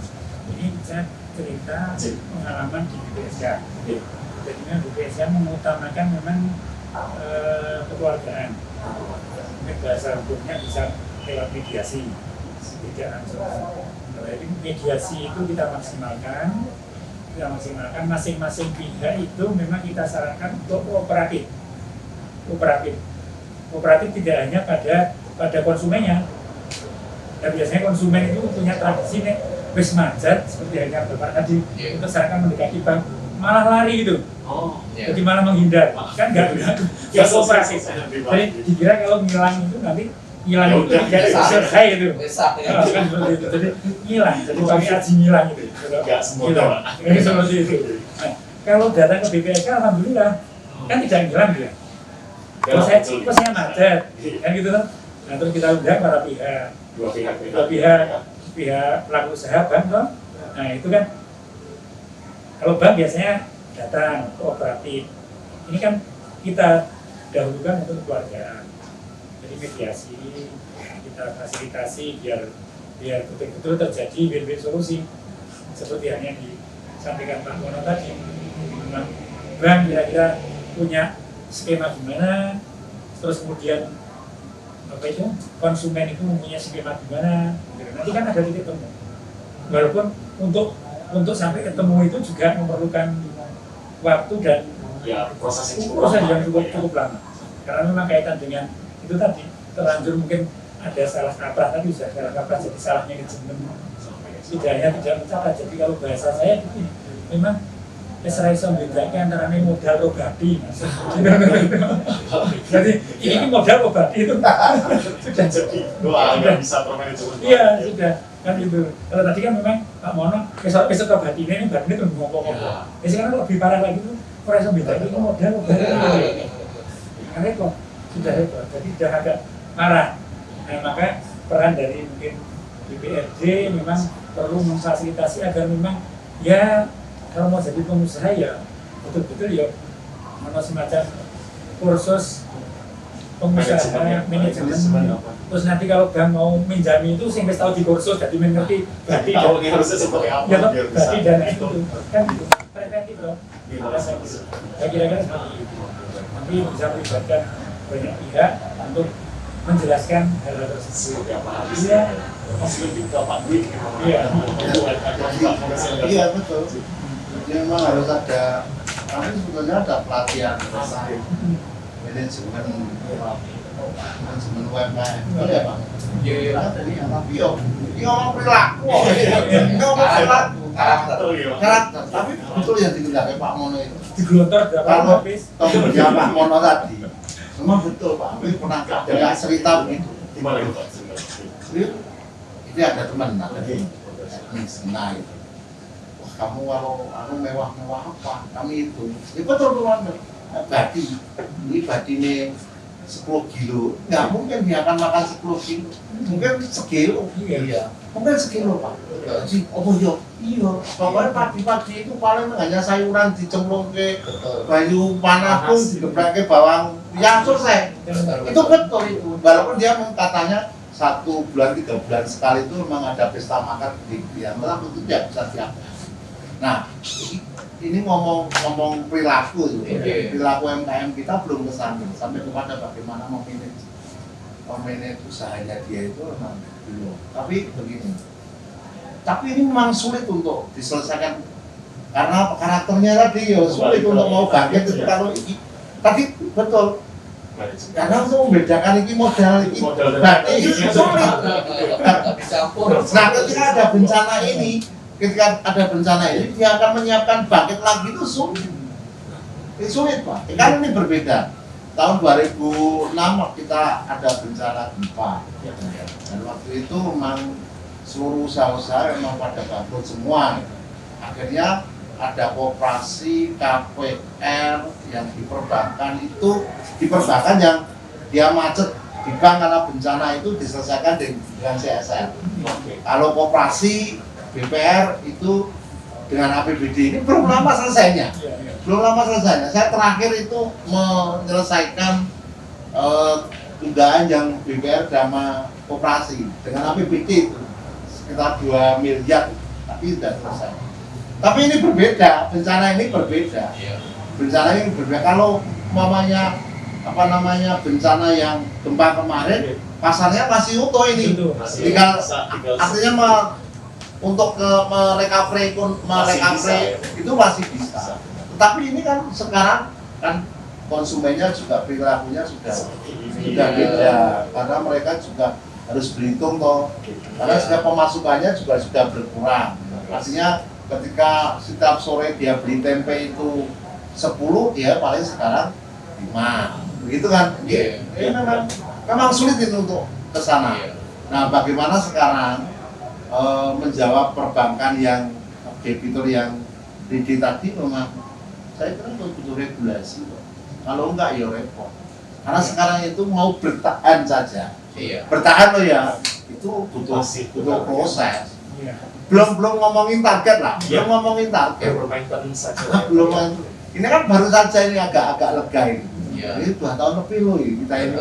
S3: ini saya cerita pengalaman di BPSK. Jadi BPSK mengutamakan memang kekeluargaan. Mungkin bahasa hukumnya bisa lewat mediasi, tidak langsung. Jadi mediasi itu kita maksimalkan, masing-masing pihak itu memang kita sarankan untuk kooperatif. Kooperatif tidak hanya pada konsumennya. Dan biasanya konsumen itu punya tradisi nih, wis macet seperti hanya Bapak tadi, itu sarankan mendekati bank, malah lari gitu. Jadi malah menghindar, kan nggak kooperatif. Jadi dikira kalau ngilang itu nanti ngilang itu tidak selesai itu. Kan seperti itu. Jadi ngilang, jadi pakai aji ngilang itu.
S1: Nggak semua.
S3: Seperti itu. Nah, kalau datang ke BPSK, alhamdulillah kan tidak ngilang dia. Kalau saya macet, kan gitu kan. Nah terus kita undang para pihak. Dua pihak pelaku usaha bank toh. Nah itu kan kalau bank biasanya datang kooperatif. Ini kan kita dahulukan untuk keluarga. Jadi mediasi, kita fasilitasi biar betul-betul terjadi win-win solusi. Seperti yang disampaikan Pak Mono tadi. Memang bank kira-kira punya skema gimana, terus kemudian konsumen itu mempunyai skema gimana, nanti kan ada titik temu. Walaupun untuk sampai ketemu itu juga memerlukan waktu dan proses yang cukup lama. Karena memang kaitan dengan itu tadi terlanjur mungkin ada salah kaprah tadi sudah salah kaprah jadi salah manajemen. Tidak hanya tidak mencapai. Jadi kalau bahasa saya begini, memang Esra iso membedakan antara modal robati. Jadi ini modal robati itu sudah
S1: jadi nggak bisa permanajemen.
S3: Iya sudah kan itu. Kalau tadi kan memang Pak Mono besok robati ini tuh ngomong-ngomong. Sekarang lebih parah lagi tuh orang iso membedakan ini modal robati. Karena kok sudah repot. Jadi sudah agak marah. Nah maka peran dari mungkin BPRD memang perlu memfasilitasi agar memang ya kalau mau jadi pengusaha ya betul-betul ya mana semacam kursus pengusaha manajemen. Terus nanti kalau bank mau minjami itu sih tahu di kursus jadi mengerti berarti
S1: harusnya seperti apa
S3: ya berarti dana itu kan gitu preventif loh. Ya kira-kira seperti itu. Nanti bisa melibatkan banyak pihak untuk menjelaskan hal tersebut. Iya.
S2: Iya betul. Jadi memang harus ada, kami sebetulnya ada pelatihan terkait manajemen UMKM, betul ya Pak? Iya. Jadi tapi yo ngomong perilaku, karakter. Tapi betul yang dikendaki Pak Mono itu.
S3: digelontor berapa
S2: kalau
S3: habis.
S2: temennya Pak Mono tadi, memang betul Pak. Ini pernah ada cerita begitu.
S1: Gimana itu Pak?
S2: Ini ada teman, ada nah itu. Wah kamu kalau aku mewah-mewah apa? Kami itu, ini betul teman. Badi, ini badi ini 10 kilo, nggak mungkin dia akan makan 10 kilo, mungkin sekilo,
S3: Iya.
S2: mungkin sekilo Pak. Jadi, oh iya, pokoknya pagi-pagi itu paling hanya sayuran dicemplung ke banyu panas pun digeprek ke bawang, ya selesai. Itu betul itu, walaupun dia katanya 1 bulan 3 bulan sekali itu memang ada pesta makan di dia, malah itu tidak bisa tiap. Nah, ini ngomong perilaku itu, perilaku MKM kita belum kesana sampai kepada bagaimana memanage usahanya dia itu memang belum. Tapi begini, tapi ini memang sulit untuk diselesaikan karena karakternya tadi ya sulit untuk mau bangkit itu kalau ini. Tapi betul. Karena untuk membedakan ini modal berarti sulit. Nah, ketika ada bencana ini dia akan menyiapkan bangkit lagi itu sulit. Ini sulit Pak. Kan ini berbeda. Tahun 2006 kita ada bencana gempa. Dan waktu itu memang seluruh usaha-usaha memang pada bangkrut semua. Akhirnya ada koperasi KPR yang diperbankan yang dia macet di bank karena bencana itu diselesaikan dengan CSR. Kalau koperasi BPR itu dengan APBD ini belum lama selesainya. Saya terakhir itu menyelesaikan tunggakan yang BPR sama koperasi dengan APBD itu sekitar 2 miliar, tapi sudah selesai. Tapi ini berbeda, bencana ini berbeda. Kalau bencana yang gempa kemarin, pasarnya masih utuh ini. Tinggal artinya untuk merecovery itu masih bisa. Tetapi ini kan sekarang kan konsumennya juga perilakunya sudah beda karena mereka juga harus berhitung toh. Karena setiap pemasukannya juga sudah berkurang. Artinya ketika setiap sore dia beli tempe itu 10, dia paling sekarang 5. Begitu kan? Ini memang sulit itu untuk ke sana. Nah, bagaimana sekarang menjawab perbankan yang debitur yang DD tadi memang saya kira butuh regulasi. Kalau enggak ya repot. Karena sekarang itu mau bertahan saja. Bertahan loh ya, itu butuh proses. Belum ngomongin target lah, belum. Ini kan baru saja ini agak lega ini. Ini 2 tahun lebih loh kita ini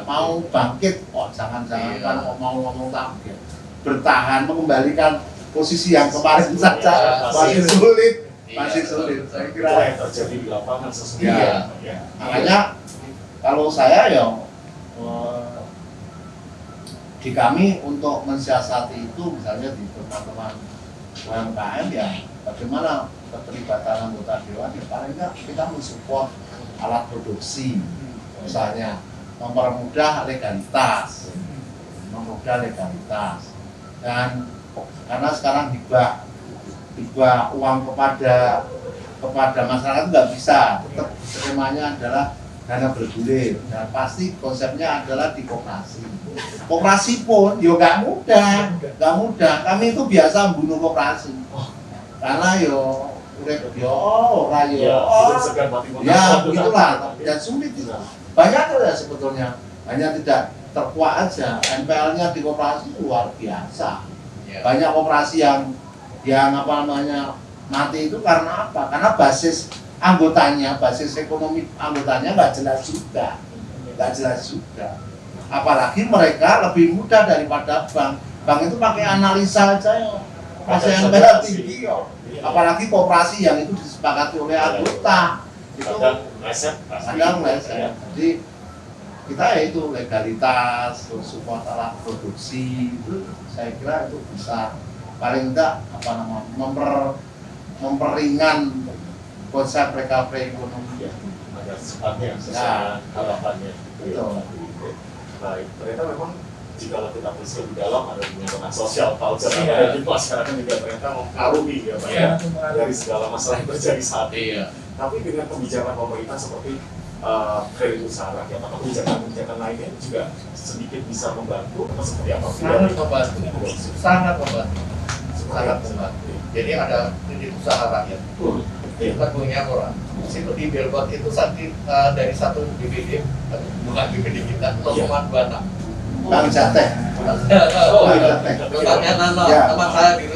S2: mau bangkit, jangan-jangan kan mau ngomong target, bertahan mengembalikan posisi yang kemarin saja masih sulit. Saya kira
S1: yang terjadi di lapangan sesungguhnya.
S2: Makanya kalau saya ya di kami untuk mensiasati itu misalnya di teman-teman UMKM ya bagaimana keterlibatan anggota dewan ya paling nggak kita mensupport alat produksi misalnya mempermudah legalitas dan karena sekarang hibah uang kepada masyarakat nggak bisa, tetap skemanya adalah dana bergulir dan pasti konsepnya adalah di koperasi pun yo nggak mudah kami itu biasa bunuh koperasi karena yo begitulah dan sulit itu banyak ya sebetulnya hanya tidak terkuat aja NPL-nya di koperasi luar biasa banyak koperasi yang mati itu karena apa? Karena basis ekonomi anggotanya nggak jelas juga. Apalagi mereka lebih mudah daripada bank. Bank itu pakai analisa aja ya, masih NPL tinggi ya. Apalagi koperasi yang itu disepakati oleh anggota itu kadang meleset. Jadi kita ya itu legalitas, support alat produksi itu saya kira itu bisa paling enggak memperingan konsep recovery ekonomi
S1: agar cepatnya sesuai harapannya.
S2: Betul.
S1: Baik, ternyata memang jika kita telusuri di dalam ada hubungan sosial, culture,
S3: Iya.
S1: ada di masyarakat juga ternyata mempengaruhi ya Pak
S3: Iya,
S1: ya,
S3: mempengaruhi.
S1: dari segala masalah yang terjadi saat ini.
S4: Iya.
S1: Tapi dengan kebijakan pemerintah seperti kredit usaha rakyat atau kebijakan-kebijakan lainnya juga sedikit bisa membantu atau seperti apa?
S4: Sangat membantu, sangat membantu, sangat membantu. Jadi ada kredit usaha rakyat. Itu kan punya orang. Situ di billboard itu dari satu BPD, bukan BPD kita, 0,26.
S2: Bang Jateh.
S4: Oh,
S2: Bang
S4: iya.
S2: Jateh.
S4: Tetangga Nano,
S2: Ya.
S4: teman saya di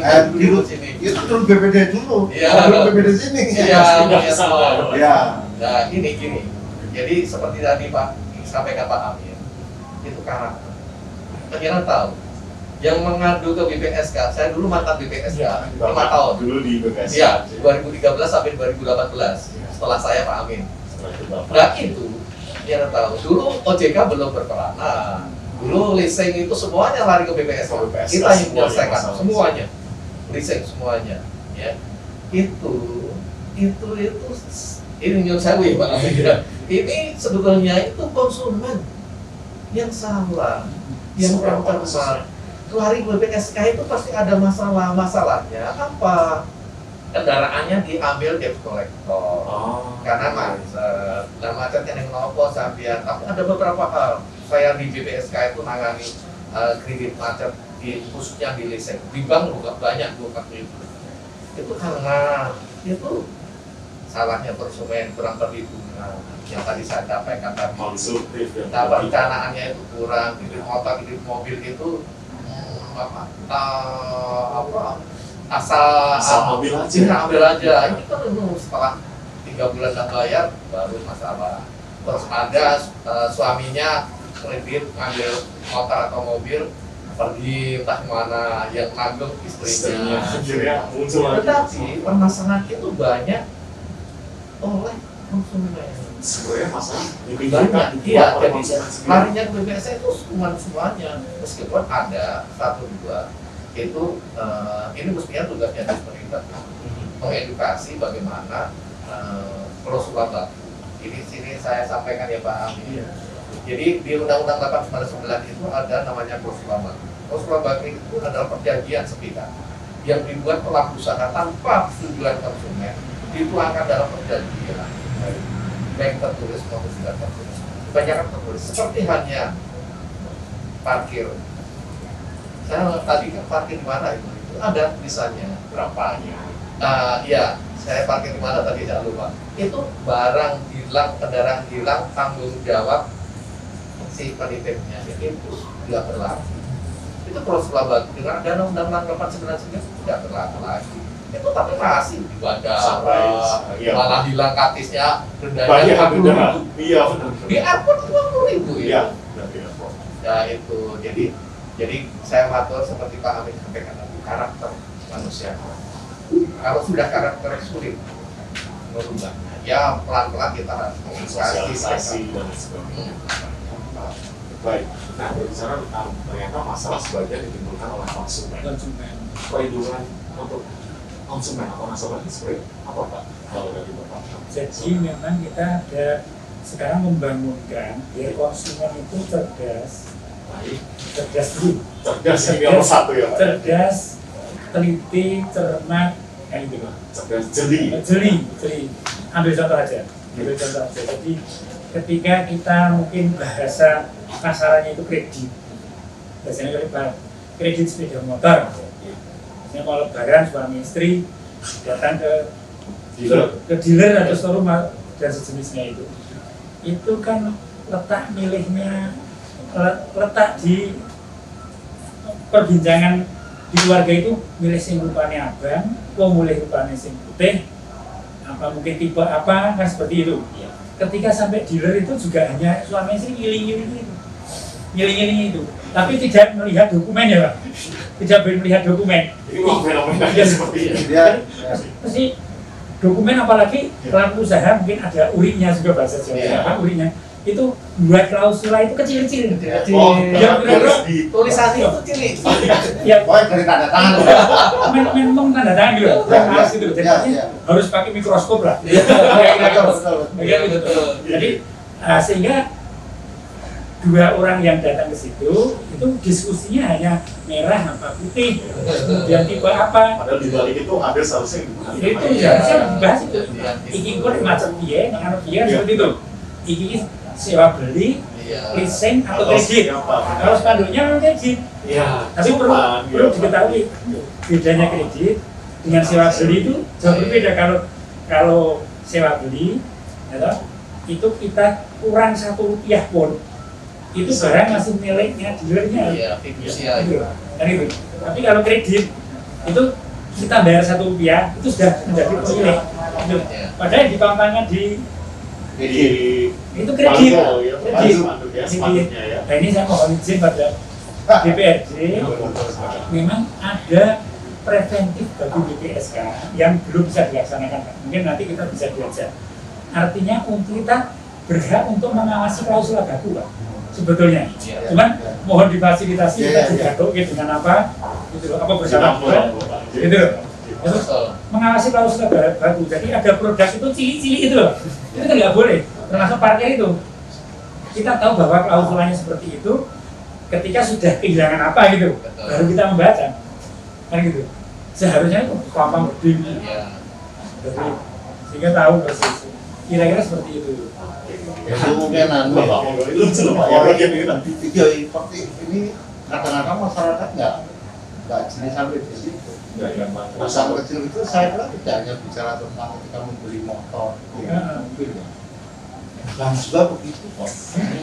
S4: sini.
S2: Itu dulu BPD dulu.
S4: Iya.
S2: Dulu BPD sini.
S4: Iya,
S1: Tidak
S4: iya.
S1: salah.
S2: Ya.
S4: Nah, gini. Jadi seperti tadi Pak sampaikan Pak Amir, itu karakter. Kalian tahu, yang mengadu ke BPSK, saya dulu mantan BPSK, 5 tahun.
S1: Dulu di BPS.
S4: Iya, 2013 sampai 2018, setelah saya Pak Amin.
S1: Setelah itu Bapak.
S4: Nah itu, kalian tahu, dulu OJK belum berperanan. Dulu leasing itu semuanya lari ke BPSK.
S1: Ke BPSK,
S4: Kita yang
S1: semuanya
S4: menyelesaikan,
S1: masalah.
S4: semuanya. Leasing semuanya. Ya. Itu ini nyuruh saya Pak Amin. Ini sebetulnya itu konsumen yang salah, yang kurang tepat. Lari BPSK itu pasti ada masalah. Masalahnya apa? Kendaraannya diambil debt collector karena macet. Nah macet yang ngopo sampean. Tapi ada beberapa hal. Saya di BPSK itu nangani kredit macet khususnya di leasing. Di bank juga banyak itu. Itu karena itu salahnya konsumen, kurang perlindungan yang tadi saya sampaikan tadi.
S1: Konsumtif yang
S4: Nah,
S1: berlebihan.
S4: perencanaannya itu kurang, kredit motor, kredit mobil itu asal
S1: ambil aja.
S4: ambil aja. Ini kan setelah 3 bulan nggak bayar baru masalah. Terus ada suaminya kredit ngambil motor atau mobil pergi entah kemana, yang nanggung istrinya.
S1: Akhirnya muncul lagi.
S4: Tetapi permasalahan itu banyak oleh konsumen.
S1: Sebenarnya masalah
S4: Banyak,
S1: dibuat
S4: iya.
S1: oleh
S4: Jadi
S1: konsumen sendiri.
S4: larinya ke BPS itu semuanya, meskipun ada 1-2 itu ini mestinya tugasnya dari pemerintah mengedukasi bagaimana klausul baku. Ini sini saya sampaikan ya Pak Amin. Jadi di Undang-Undang 899 itu ada namanya klausul baku. Klausul baku itu adalah perjanjian sepihak yang dibuat pelaku usaha tanpa persetujuan konsumen, dituangkan dalam perjanjian, baik tertulis maupun tidak tertulis. Kebanyakan tertulis, seperti hanya parkir. Saya tadi kan parkir di mana itu ada tulisannya.
S1: Berapanya?
S4: Iya, saya parkir di mana tadi saya lupa. Itu barang hilang, kendaraan hilang, tanggung jawab si penitipnya. Itu tidak berlaku. Itu proses baku dengan dana Undang-Undang 899 tidak berlaku lagi. Itu tapi masih di bandara,
S1: Sampai, iya.
S4: malah hilang kartisnya, dendanya
S1: Banyak
S4: 50.000.
S1: benar. Iya benar.
S4: Di airport 20.000
S1: Iya.
S4: ya.
S1: Benar, iya, Pak.
S4: Ya itu, jadi saya matur seperti Pak Amin sampaikan tadi, karakter manusia. Kalau sudah karakter sulit merubahnya, ya pelan-pelan kita harus
S1: Sosialisasi dan sebagainya. Baik. Nah, berbicara tentang ternyata masalah sebagian ditimbulkan oleh konsumen. Perlindungan untuk konsumen atau nasabah ini sebenarnya apa Pak? Kalau dari Bapak?
S3: Jadi memang kita ada sekarang membangunkan biar konsumen itu cerdas
S1: Baik.
S3: dulu,
S1: Cerdas ini nomor satu ya Pak?
S3: cerdas, teliti, cermat, kayak gitu loh.
S1: Cerdas, jeli.
S3: Jeli. Ambil contoh aja. Jadi ketika kita mungkin bahasa kasarannya itu kredit, biasanya kredit sepeda motor. Misalnya kalau lebaran suami istri datang ke dealer atau showroom dan sejenisnya itu kan letak milihnya, letak di perbincangan di keluarga itu milih sing rupane abang, milih rupane sing putih, apa mungkin tipe apa kan seperti itu. Ketika sampai dealer itu juga hanya suami istri ngiling-ngiling itu, tapi tidak melihat dokumen ya Pak, tidak boleh melihat dokumen.
S1: Ini memang fenomena
S3: Iya.
S1: seperti ini.
S2: Ya.
S3: Mesti dokumen, apalagi pelaku usaha mungkin ada urinya juga bahasa Jawa,
S4: Iya.
S3: apa urinya itu buat klausula itu kecil-kecil.
S1: Oh,
S3: Ya,
S1: harus di
S4: tulisannya itu cilik.
S3: Ya,
S2: Oh, dari tanda tangan.
S3: memang tanda tangan gitu,
S2: Ya,
S3: harus gitu. Jadi
S2: ya.
S3: harus pakai mikroskop lah.
S4: Iya.
S3: Kayak gitu.
S2: Betul.
S3: Kayak gitu. Jadi sehingga dua orang yang datang ke situ itu diskusinya hanya merah apa putih, kemudian tipe apa.
S1: Padahal di balik itu ada seharusnya
S3: Itu harusnya dibahas itu. Iki kok macam piye, anu piye seperti itu. Iki sewa beli, leasing atau kredit. Kalau spanduknya memang kredit.
S1: Iya.
S3: Tapi perlu diketahui bedanya kredit dengan sewa beli itu jauh berbeda. Kalau sewa beli, ya, itu kita kurang Rp1 pun, itu barang masih miliknya dealernya.
S4: Iya, fidusia itu.
S3: Kan itu. Tapi kalau kredit itu kita bayar Rp1 itu sudah menjadi pemilik. Gitu. Padahal di pampangan di itu kredit. Kredit. Nah ini saya mohon izin pada DPRD, memang ada preventif bagi BPSK yang belum bisa dilaksanakan. Mungkin nanti kita bisa diajak. Artinya kita berhak untuk mengawasi klausul baku, Pak. Sebetulnya. Cuman mohon difasilitasi kita juga dengan apa? Gitu loh, apa bersama gitu loh. Terus mengawasi klausul baku. Jadi ada produk itu cili-cili itu loh. Itu nggak boleh. Termasuk parkir itu. Kita tahu bahwa klausulanya seperti itu ketika sudah kehilangan apa gitu. Baru kita membaca. Kan gitu. Seharusnya itu gampang berdiri. Jadi sehingga tahu persis. Kira-kira seperti itu.
S2: Itu mungkin video seperti ini kadang-kadang masyarakat nggak jenis sampai di situ. Usaha kecil itu saya kira tidak hanya bicara tentang ketika membeli motor. Bank juga begitu kok.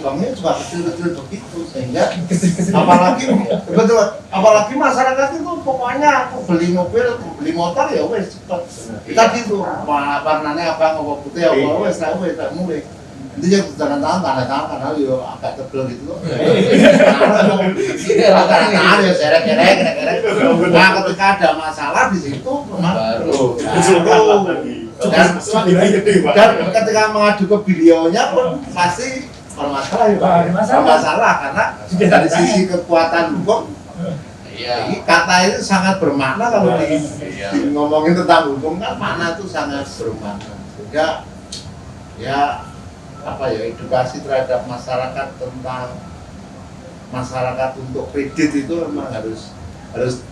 S2: Banknya juga kecil-kecil begitu sehingga apalagi masyarakat itu pokoknya aku beli mobil, beli motor ya wes cepet. Kita gitu, warnanya apa, ngapa putih apa wes lah wes tak mulai. Itu yang tanda tangan karena yo agak tebel gitu. Tangan ya seret-seret kira-kira. Nah ketika ada masalah di situ memang dan ketika mengadu ke beliaunya pun pasti bermasalah ya Pak. Bermasalah karena dari sisi kekuatan hukum ini kata itu sangat bermakna kalau di ngomongin tentang hukum kan makna itu sangat bermakna. Sehingga ya apa ya edukasi terhadap masyarakat tentang masyarakat untuk kredit itu memang harus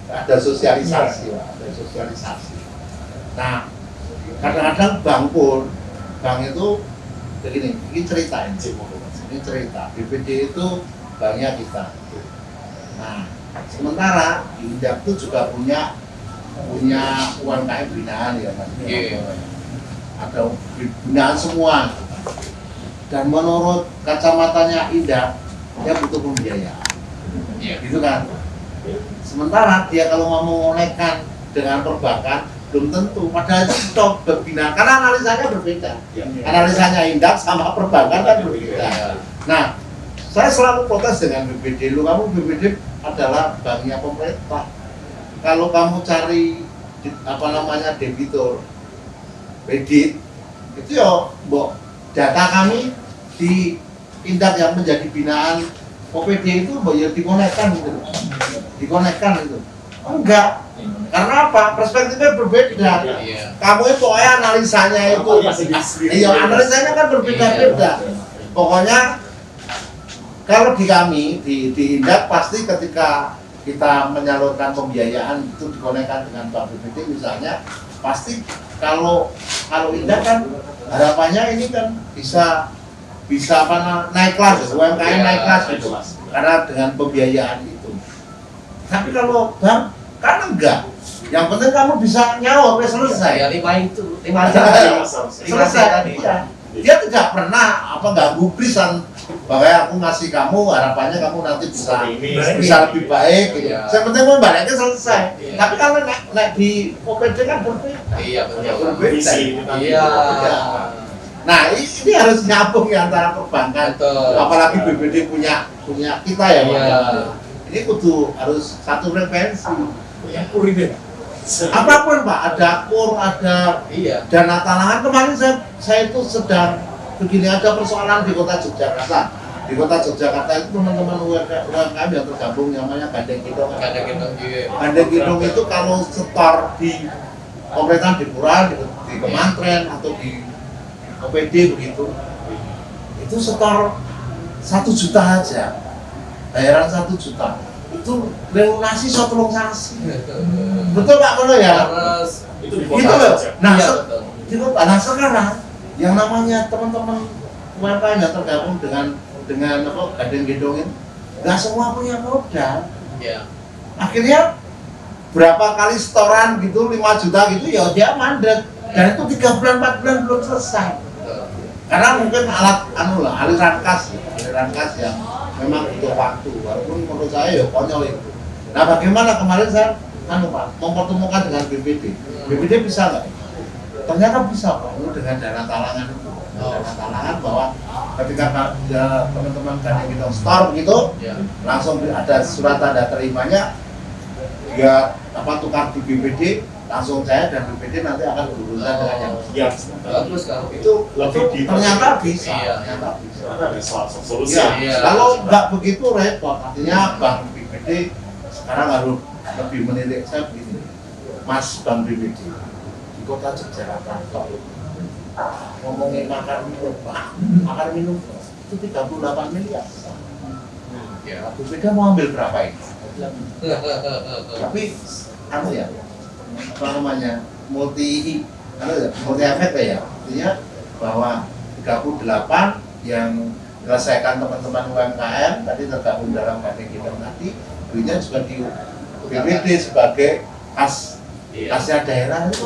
S2: ada sosialisasi, ada sosialisasi. Nah kadang-kadang bank itu begini, ini cerita BPD itu banknya kita. Nah sementara Indap itu juga punya UMKM binaan ya Mas. Ada binaan semua. Dan menurut kacamatanya Indap dia butuh pembiayaan, gitu kan. Sementara dia kalau mau mengonekkan dengan perbankan belum tentu, padahal itu stop berbina karena analisanya berbeda. Analisanya Indap sama perbankan kan berbeda. Nah, saya selalu protes dengan BPD. Kamu BPD adalah banknya pemerintah. Kalau kamu cari debitur, kredit, itu ya, data kami di Indap yang menjadi binaan OPD itu ya dikonekkan gitu. Enggak. Karena apa? Perspektifnya berbeda. Kamu itu pokoknya analisanya itu. Iya, analisanya kan berbeda-beda. Pokoknya kalau di kami di Indap pasti ketika kita menyalurkan pembiayaan itu dikonekkan dengan Bank BPD misalnya, pasti kalau Indap kan harapannya ini kan bisa naik kelas, UMKM naik kelas gitu, karena dengan pembiayaan itu. Tapi kalau bank kan enggak. Yang penting kamu bisa nyaur, selesai.
S4: Ya, lima
S2: selesai tadi. Ya. Dia tidak pernah ganggu prisan bahwa aku ngasih kamu harapannya kamu nanti bisa lebih baik gitu. Yang penting membaliknya selesai. Tapi kalau naik di OPD kan berbeda.
S4: Iya,
S2: berbeda.
S4: Iya.
S2: Nah, ini harus nyambung ya antara perbankan. Apalagi BPD punya kita ya, ini kudu harus satu frekuensi. Apapun Pak, ada kur, ada dana talangan. Kemarin saya itu sedang begini, ada persoalan di kota Yogyakarta. Di kota Yogyakarta itu teman-teman UMKM yang tergabung namanya Gandeng Kidong. Gandeng Kidong itu kalau setor di pemerintahan di Pura, di Kementerian atau di OPD begitu, itu setor 1 juta aja, bayaran 1 juta itu relunasi tolong sasi. Betul Pak Mono ya?
S4: Harus
S1: Itu di
S2: Gitu
S1: kota
S2: loh.
S1: saja.
S2: Nah,
S4: iya, betul.
S2: nah sekarang yang namanya teman-teman UMKM yang tergabung dengan apa Gading Gendongin, nggak semua punya modal.
S4: Iya.
S2: Akhirnya berapa kali setoran gitu 5 juta gitu ya dia mandek, dan itu 3 bulan 4 bulan belum selesai.
S4: Betul.
S2: Karena mungkin aliran kas yang memang butuh waktu, walaupun menurut saya ya konyol itu. Nah bagaimana kemarin saya Pak mempertemukan dengan BPD. BPD bisa nggak? Ternyata bisa Pak, itu dengan dana talangan itu. Dana talangan bahwa ketika teman-teman Gading Gendong store gitu,
S4: Iya.
S2: langsung ada surat tanda terimanya, dia tukar di BPD, langsung saya dan BPD nanti akan berurusan dengan yang
S1: Ya,
S4: Bagus kalau
S2: itu
S1: Lebih di-
S2: ternyata bisa.
S4: Iya.
S2: Ternyata bisa.
S1: karena ada solusi.
S2: Ya,
S4: Iya.
S2: kalau nggak begitu repot, artinya Bank BPD sekarang harus lebih menilik. Saya begini, Mas Bank BPD di kota Yogyakarta ngomongin makan minum Pak, makan minum itu 38 miliar.
S4: Iya.
S2: Nah, BPD mau ambil berapa ini? Tapi ya, apa namanya, multi efek ya, artinya bahwa 38 yang menyelesaikan teman-teman UMKM tadi tergabung dalam Gading Gendong nanti, duitnya juga di BPD sebagai kasnya daerah itu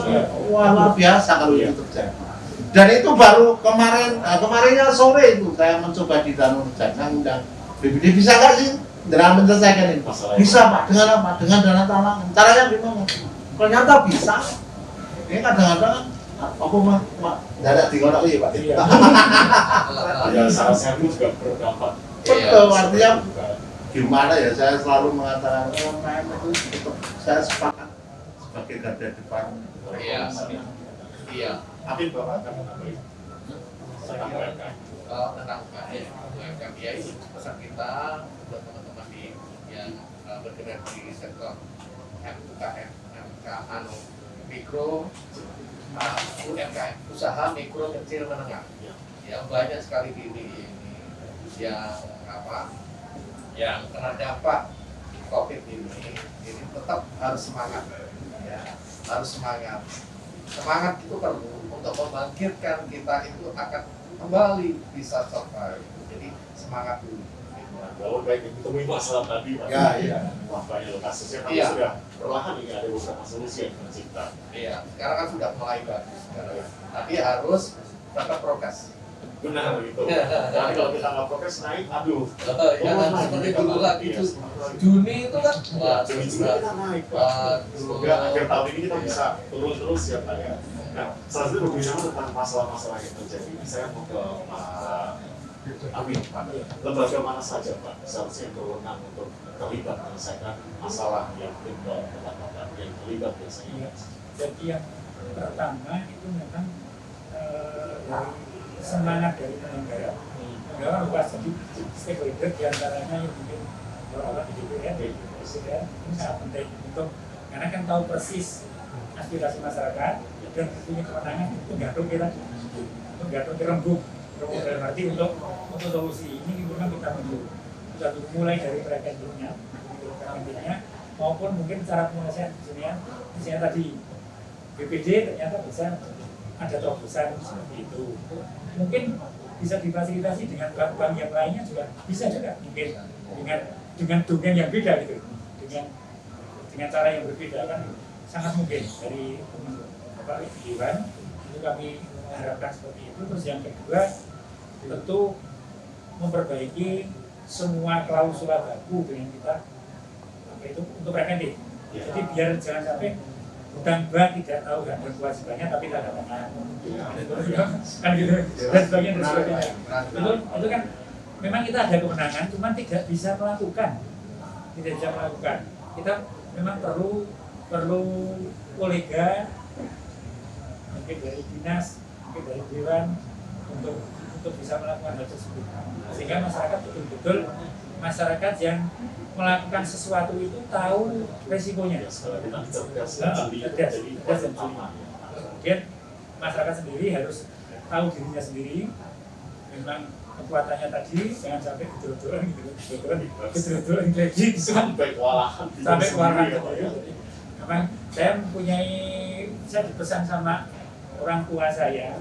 S2: wah luar biasa kalau itu terjadi. Dan itu baru kemarinnya sore itu saya mencoba di Danau Rencana undang BPD, bisa nggak sih dengan menyelesaikan ini?
S1: Masalah
S2: Bisa Pak, dengan apa? Dengan dana talangan. Caranya gimana? Ternyata bisa. Ini kadang-kadang apa mah dadak digolok ya Pak.
S3: Iya.
S1: Ya, salah satu juga berdampak.
S2: Betul, artinya gimana ya, saya selalu mengatakan UMKM itu tetap saya sepakat sebagai garda depan.
S4: Iya. Iya.
S1: Amin Bapak, kamu nambahin. Tentang UMKM.
S4: Tentang UMKM ya, ini pesan kita buat teman-teman yang bergerak di sektor UMKM, mikro, UMKM, usaha mikro kecil menengah. Ya banyak sekali ini yang yang kena dampak COVID ini tetap harus semangat, ya harus semangat. Semangat itu perlu untuk membangkitkan kita itu akan kembali bisa survive. Jadi semangat dulu.
S1: Kalau baik ditemui masalah tadi, Pak.
S2: Ya, iya.
S1: Wah, banyak kasusnya, tapi
S4: Iya.
S1: sudah perlahan ini ada beberapa solusi yang tercipta.
S4: Iya, sekarang kan sudah mulai bagus sekarang. Tapi harus tetap prokes.
S1: Benar gitu. Tapi kalau kita nggak prokes naik, aduh.
S4: Jangan seperti dulu lagi itu. Juni itu kan, wah,
S1: Juni juga kita naik, Pak. Semoga akhir tahun ini kita bisa turun terus ya, Pak ya. Nah, selanjutnya berbicara tentang masalah-masalah yang terjadi, saya mau ke Pak Amin, Pak. Lembaga mana saja, Pak, seharusnya yang berwenang untuk terlibat menyelesaikan masalah yang timbul tempat-tempat yang terlibat biasanya.
S3: Jadi yang pertama itu memang dari semangat dari penyelenggara. Penyelenggara luas, jadi stakeholder diantaranya yang mungkin orang di DPR, di Presiden ini sangat penting untuk, karena kan tahu persis aspirasi masyarakat dan punya kewenangan untuk gantung kita, untuk gantung kerembuk, dalam arti untuk solusi ini memang kita menunggu mulai dari preventifnya, maupun mungkin cara penyelesaian misalnya tadi BPD ternyata bisa ada terobosan seperti itu, mungkin bisa difasilitasi dengan bank-bank yang lainnya juga bisa juga mungkin dengan dongeng yang beda gitu, dengan cara yang berbeda kan sangat mungkin dari Bapak Iwan itu kami harapkan seperti itu. Terus yang kedua tentu memperbaiki semua klausula baku dengan kita itu untuk preventif. Jadi biar jangan sampai hutang bank tidak tahu hak dan kewajibannya tapi tidak ada tangan. Kan gitu dan sebagainya dan sebagainya. Itu kan memang kita ada kewenangan, cuman tidak bisa melakukan. Kita memang perlu kolega mungkin dari dinas, mungkin dari dewan untuk bisa melakukan hal tersebut, sehingga masyarakat betul-betul masyarakat yang melakukan sesuatu itu tahu resikonya. Kemudian masyarakat sendiri harus tahu dirinya sendiri, memang kekuatannya tadi jangan sampai gedor-gedoran gitu, gedor-gedoran kredit gitu kan,
S1: Sampai kewalahan.
S3: sampai kewalahan
S1: Sendiri,
S3: gitu.
S1: ya, Pak, ya.
S3: Jadi, memang saya dipesan sama orang tua saya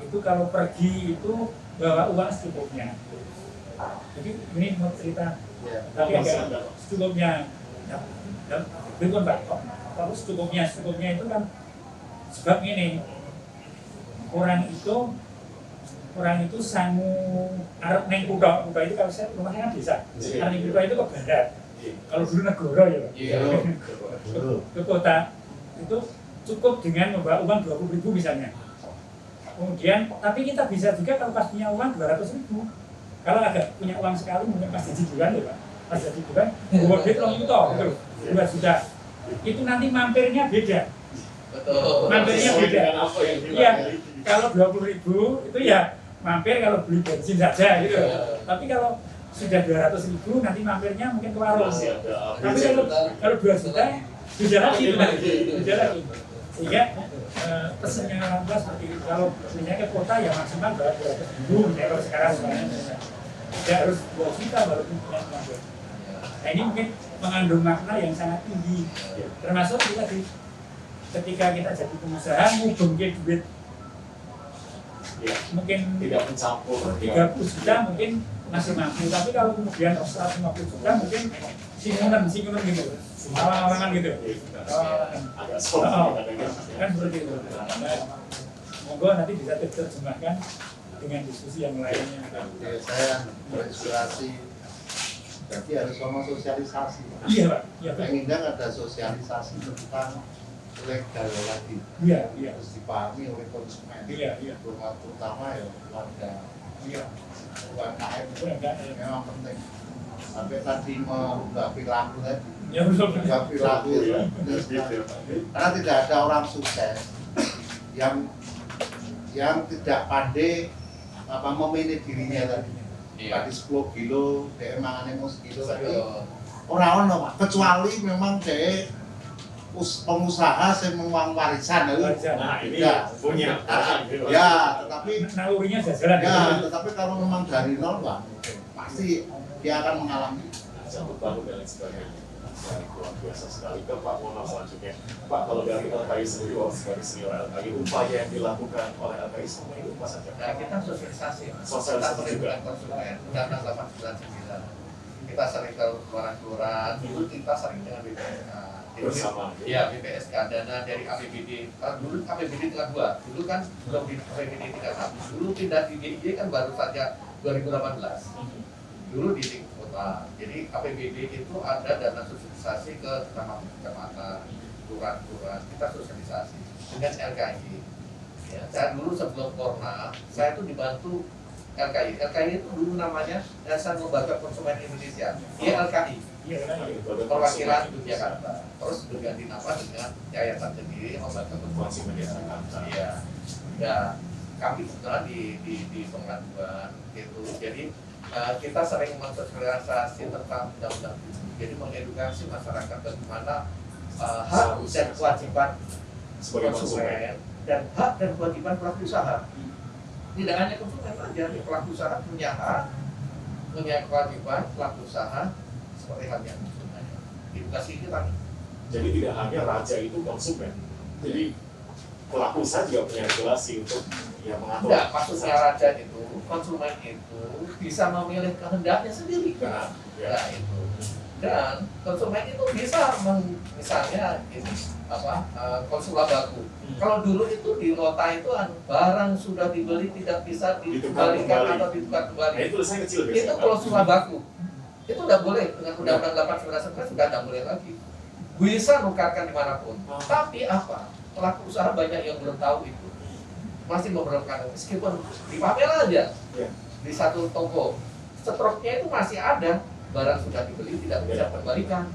S3: itu kalau pergi itu bawa uang secukupnya. Jadi ini mau cerita, tapi agak secukupnya. Dan berikut Pak, kalau secukupnya itu kan sebab ini orang itu sangu arep neng kutha itu kalau saya rumahnya kan desa. Arep neng kutha itu ke barat. Kalau dulu negara ya Pak. Ke kota itu cukup dengan membawa uang 20.000 misalnya. Kemudian, tapi kita bisa juga kalau pas punya uang 200.000. Kalau agak punya uang sekali mungkin pas jadi bulan ya Pak. Pas jadi bulan, bawa duit 2 juta gitu, 2 juta. Itu nanti mampirnya beda.
S4: Betul.
S3: Mampirnya beda.
S1: Apa yang
S3: Iya, kalau 20.000 itu ya mampir kalau beli bensin saja gitu. Tapi kalau sudah 200.000 nanti mampirnya mungkin ke warung. Tapi kalau 2 juta beda lagi, beda lagi. Sehingga pesannya orang tua seperti itu. Kalau punya ke kota ya maksimal 200.000. Ya kalau sekarang tidak harus 2 juta baru punya mampir. Nah ini mungkin mengandung makna yang sangat tinggi. Termasuk kita ketika kita jadi pengusaha ngubengke duit mungkin
S1: tidak mencampur
S3: 30 juta mungkin masih mampu, tapi kalau kemudian 150 juta mungkin singunan gitu, awang-awangan gitu.
S1: agak sulit
S3: Kan seperti itu. Nah, monggo nanti bisa diterjemahkan dengan diskusi yang lainnya.
S2: Saya berinspirasi. Berarti harus sama sosialisasi.
S3: Iya Pak, iya Pak.
S2: Yang indah ada sosialisasi tentang legal lagi.
S3: Iya, iya.
S2: Harus dipahami oleh konsumen.
S3: Iya, iya.
S2: Terutama ya warga.
S3: Iya.
S2: UMKM itu
S3: Iya.
S2: memang penting. Sampai tadi merubah perilaku tadi.
S3: Ya betul.
S2: Merubah perilaku itu. Karena tidak ada orang sukses yang tidak pandai memilih dirinya tadi. Tadi 10 kilo, dia mangane mau sekilo tadi. Orang-orang Pak, kecuali memang dia pengusaha yang memang warisan.
S3: Nah,
S1: ini
S2: ya,
S1: punya
S2: ya, tetapi
S3: nalurinya jalan.
S2: ya, tetapi kalau memang dari nol Pak, pasti dia akan mengalami
S1: sambut baru dan lain sebagainya. Luar biasa sekali. Ke Pak Mono selanjutnya. Pak, kalau dari LKI sendiri, sebagai senior LKI, upaya yang dilakukan oleh LKI semua itu apa saja?
S4: Nah, kita sosialisasi.
S1: Sosialisasi
S4: Kita
S1: juga.
S4: konsumen. Undang-Undang 899. Kita sering kelurahan-kelurahan. Dulu kita sering dengan BPSK.
S1: Bersama.
S4: Ya, BPSK dana dari APBD. Dulu APBD tingkat 2. Dulu kan belum di APBD tingkat 1. Dulu pindah di DIY kan baru saja 2018. Dulu di tingkat kota. Jadi APBD itu ada dana sosialisasi ke kecamatan, kelurahan-kelurahan. Kita sosialisasi dengan LKI. Ya, saya dulu sebelum Corona, saya itu dibantu LKI. LKI itu dulu namanya Yayasan Lembaga Konsumen Indonesia. YLKI. Perwakilan Yogyakarta. Terus berganti nama dengan yayasan sendiri Lembaga Konsumen Jakarta. Iya. Ya, kami kebetulan di pengaduan gitu. Jadi kita sering mensosialisasi tentang undang-undang ini. Jadi mengedukasi masyarakat bagaimana hak dan kewajiban
S1: Sebagai
S4: konsumen dan hak dan kewajiban pelaku usaha. Tidak hanya konsumen saja, pelaku usaha punya hak, punya kewajiban, pelaku usaha seperti halnya konsumen. Edukasi kita.
S1: Jadi tidak hanya raja itu konsumen. Jadi pelaku usaha juga punya regulasi untuk mengatur.
S4: Tidak, maksudnya raja itu, konsumen itu bisa memilih kehendaknya sendiri kan. Ya itu. Dan konsumen itu bisa misalnya ini konsulat baku. Kalau dulu itu di nota itu barang sudah dibeli tidak bisa dikembalikan atau ditukar kembali.
S1: Nah, itu saya kecil
S4: Itu konsulat baku. Itu tidak boleh dengan Undang-Undang 899 sudah tidak boleh lagi. Bisa nukarkan dimanapun. Tapi apa? Pelaku usaha banyak yang belum tahu itu. Masih memerlukan meskipun di papel aja. Di satu toko stoknya itu masih ada. Barang sudah dibeli tidak bisa kembalikan.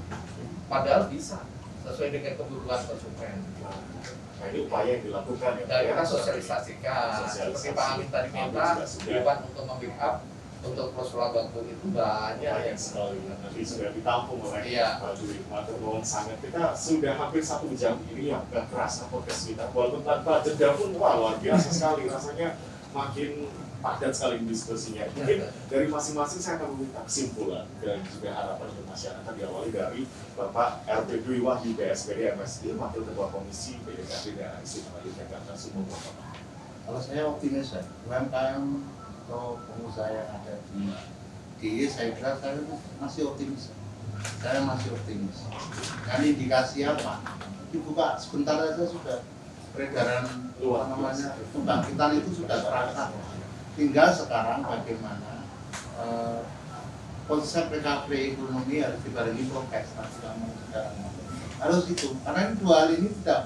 S4: Padahal bisa sesuai dengan kebutuhan konsumen.
S1: Nah, ini upaya yang dilakukan ya.
S4: Dan kita sosialisasikan. Seperti Pak Amin tadi minta, Dewan untuk membackup untuk Rasulullah Bangku itu banyak
S1: sekali. Nanti sudah ditampung oleh Pak Dwi Maturnuwun sangat. Kita sudah hampir 1 jam ini yang agak keras podcast kita. Walaupun tanpa jeda pun luar biasa sekali rasanya. makin padat sekali diskusinya. Mungkin dari masing-masing saya akan meminta kesimpulan dan juga harapan untuk masyarakat diawali dari Bapak RP Dwi Wahyu PSPD MSI, Wakil Ketua Komisi PDKP Daerah Istimewa Yogyakarta Sumur.
S2: Kalau saya optimis ya, UMKM atau pengusaha yang ada di DIY, saya kira saya masih optimis. Saya masih optimis. Kan indikasi apa? Dibuka sebentar saja sudah peredaran pembangkitan itu sudah terasa. Tinggal sekarang bagaimana konsep PKP ekonomi harus dibarengi prokes, harus itu. Karena ini dua hal ini tidak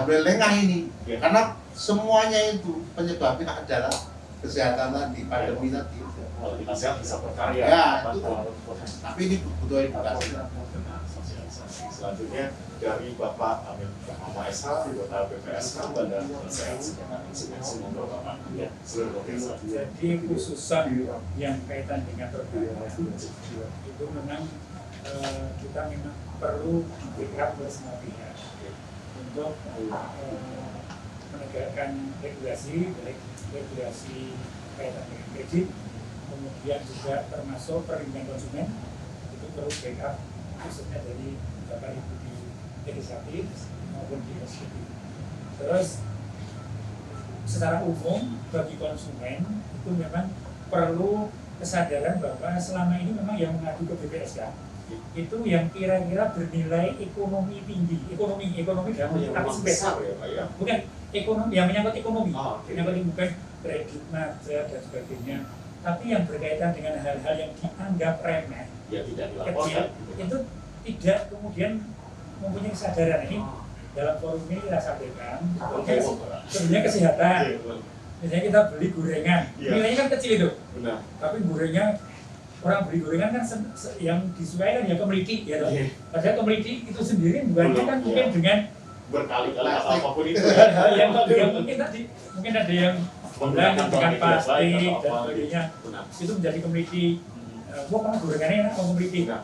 S2: boleh lengah ini. Karena semuanya itu penyebabnya adalah kesehatan tadi, pandemi tadi.
S1: Kalau kita sehat bisa berkarya.
S2: Ya, itu. Tapi ini butuh edukasi.
S1: Selanjutnya dari Bapak Amin Muhammad SH, Anggota BPSK Badan Sehat Sejahtera Insidensi Bapak. Seluruh Provinsi.
S3: Jadi khususan yang kaitan dengan perbedaan itu memang kita memang perlu bergerak bersama pihak untuk menegakkan regulasi, baik regulasi kaitan dengan kredit, kemudian juga termasuk perlindungan konsumen itu perlu backup khususnya dari Bapak Ibu di legislatif maupun di eksekutif. Terus secara umum bagi konsumen itu memang perlu kesadaran bahwa selama ini memang yang mengadu ke BPSK itu yang kira-kira bernilai ekonomi tinggi, ekonomi dalam arti besar ya, bukan ekonomi yang menyangkut ekonomi, menyangkut bukan kredit macet dan sebagainya, tapi yang berkaitan dengan hal-hal yang dianggap remeh,
S1: ya tidak
S3: kecil, itu tidak kemudian mempunyai kesadaran ini. Dalam forum ini kita sampaikan, sebenarnya kesehatan. Misalnya kita beli gorengan, nilainya kan kecil itu, tapi gorengan orang beli gorengan kan yang disukai kan ya kemriti ya, padahal kemriti itu sendiri bukannya kan mungkin dengan
S1: berkali-kali apapun itu
S3: hal-hal yang mungkin tadi mungkin ada yang dengan plastik dan sebagainya itu menjadi kemriti. Wah, kamu gorengannya enak, kamu kemriti. Nah,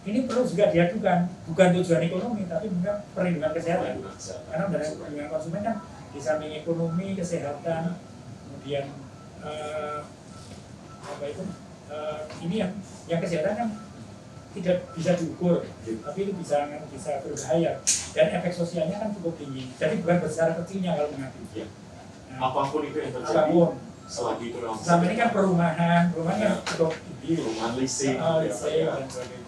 S3: ini perlu juga diadukan, bukan tujuan ekonomi tapi juga perlindungan kesehatan. Karena dari perlindungan konsumen kan di samping ekonomi, kesehatan, kemudian apa itu ini yang kesehatan kan tidak bisa diukur, tapi itu bisa berbahaya dan efek sosialnya kan cukup tinggi. Jadi bukan besar kecilnya kalau mengambil.
S1: Nah, apapun itu yang terjadi, selagi itu
S3: selama ini kan perumahan kan cukup tinggi,
S1: perumahan leasing,
S3: dan sebagainya.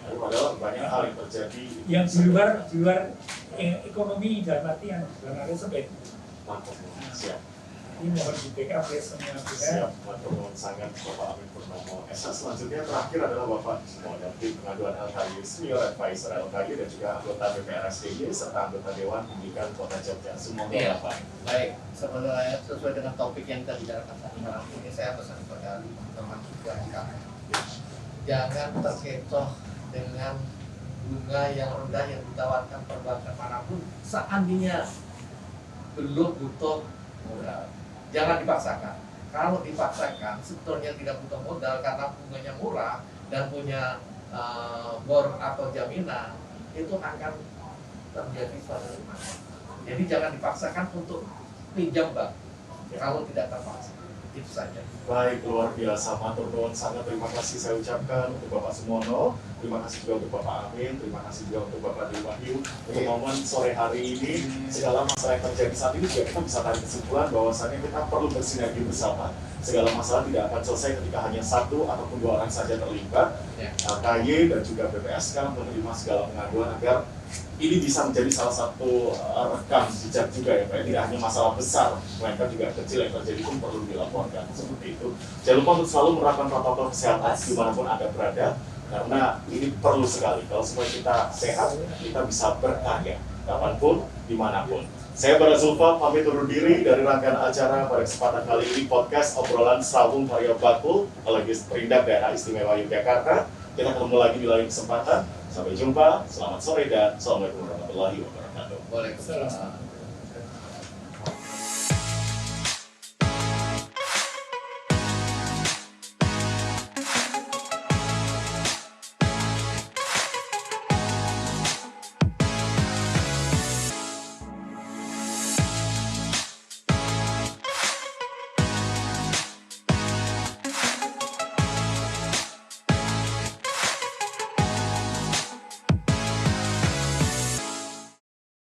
S1: Padahal banyak hal yang terjadi
S3: yang di luar ekonomi dalam artian sempit.
S1: Siap.
S3: Ini mohon di backup ya semua pihak.
S1: Siap, mohon sangat Bapak Amin Purnomo. Selanjutnya terakhir adalah Bapak Sumono, tim pengaduan LKY, Senior Advisor LKY dan juga anggota DPRSDY serta anggota Dewan Pendidikan Kota Jogja. Semoga Bapak.
S4: Baik, sebenarnya sesuai dengan topik yang kita bicarakan tadi malam ini, saya pesan kepada teman-teman UMKM, jangan terkecoh dengan bunga yang rendah yang ditawarkan perbankan manapun seandainya belum butuh modal. Jangan dipaksakan. Kalau dipaksakan sebetulnya tidak butuh modal karena bunganya murah dan punya bor atau jaminan, itu akan terjadi suatu masalah. Jadi jangan dipaksakan untuk pinjam bank kalau tidak terpaksa. Itu saja.
S1: Baik, luar biasa, matur nuwun sangat terima kasih saya ucapkan untuk Bapak Sumono, terima kasih juga untuk Bapak Amin, terima kasih juga untuk Bapak Dwi Wahyu untuk momen sore hari ini. Segala masalah yang terjadi saat ini juga kita bisa tarik kesimpulan bahwasannya kita perlu bersinergi bersama. Segala masalah tidak akan selesai ketika hanya satu ataupun dua orang saja terlibat. LKY dan juga BPSK menerima segala pengaduan agar ini bisa menjadi salah satu rekam jejak juga ya Pak. Tidak hanya masalah besar, melainkan juga kecil yang terjadi pun perlu dilaporkan seperti itu. Jangan lupa untuk selalu menerapkan protokol kesehatan dimanapun Anda berada, karena ini perlu sekali. Kalau semua kita sehat, kita bisa berkarya kapanpun, dimanapun. Saya Bara Zulfa pamit undur diri dari rangkaian acara pada kesempatan kali ini podcast obrolan Sawung Karya Bakul Legis Perindak Daerah Istimewa Yogyakarta. Kita ketemu lagi di lain kesempatan. Sampai jumpa, selamat sore dan assalamualaikum warahmatullahi wabarakatuh.
S4: Waalaikumsalam.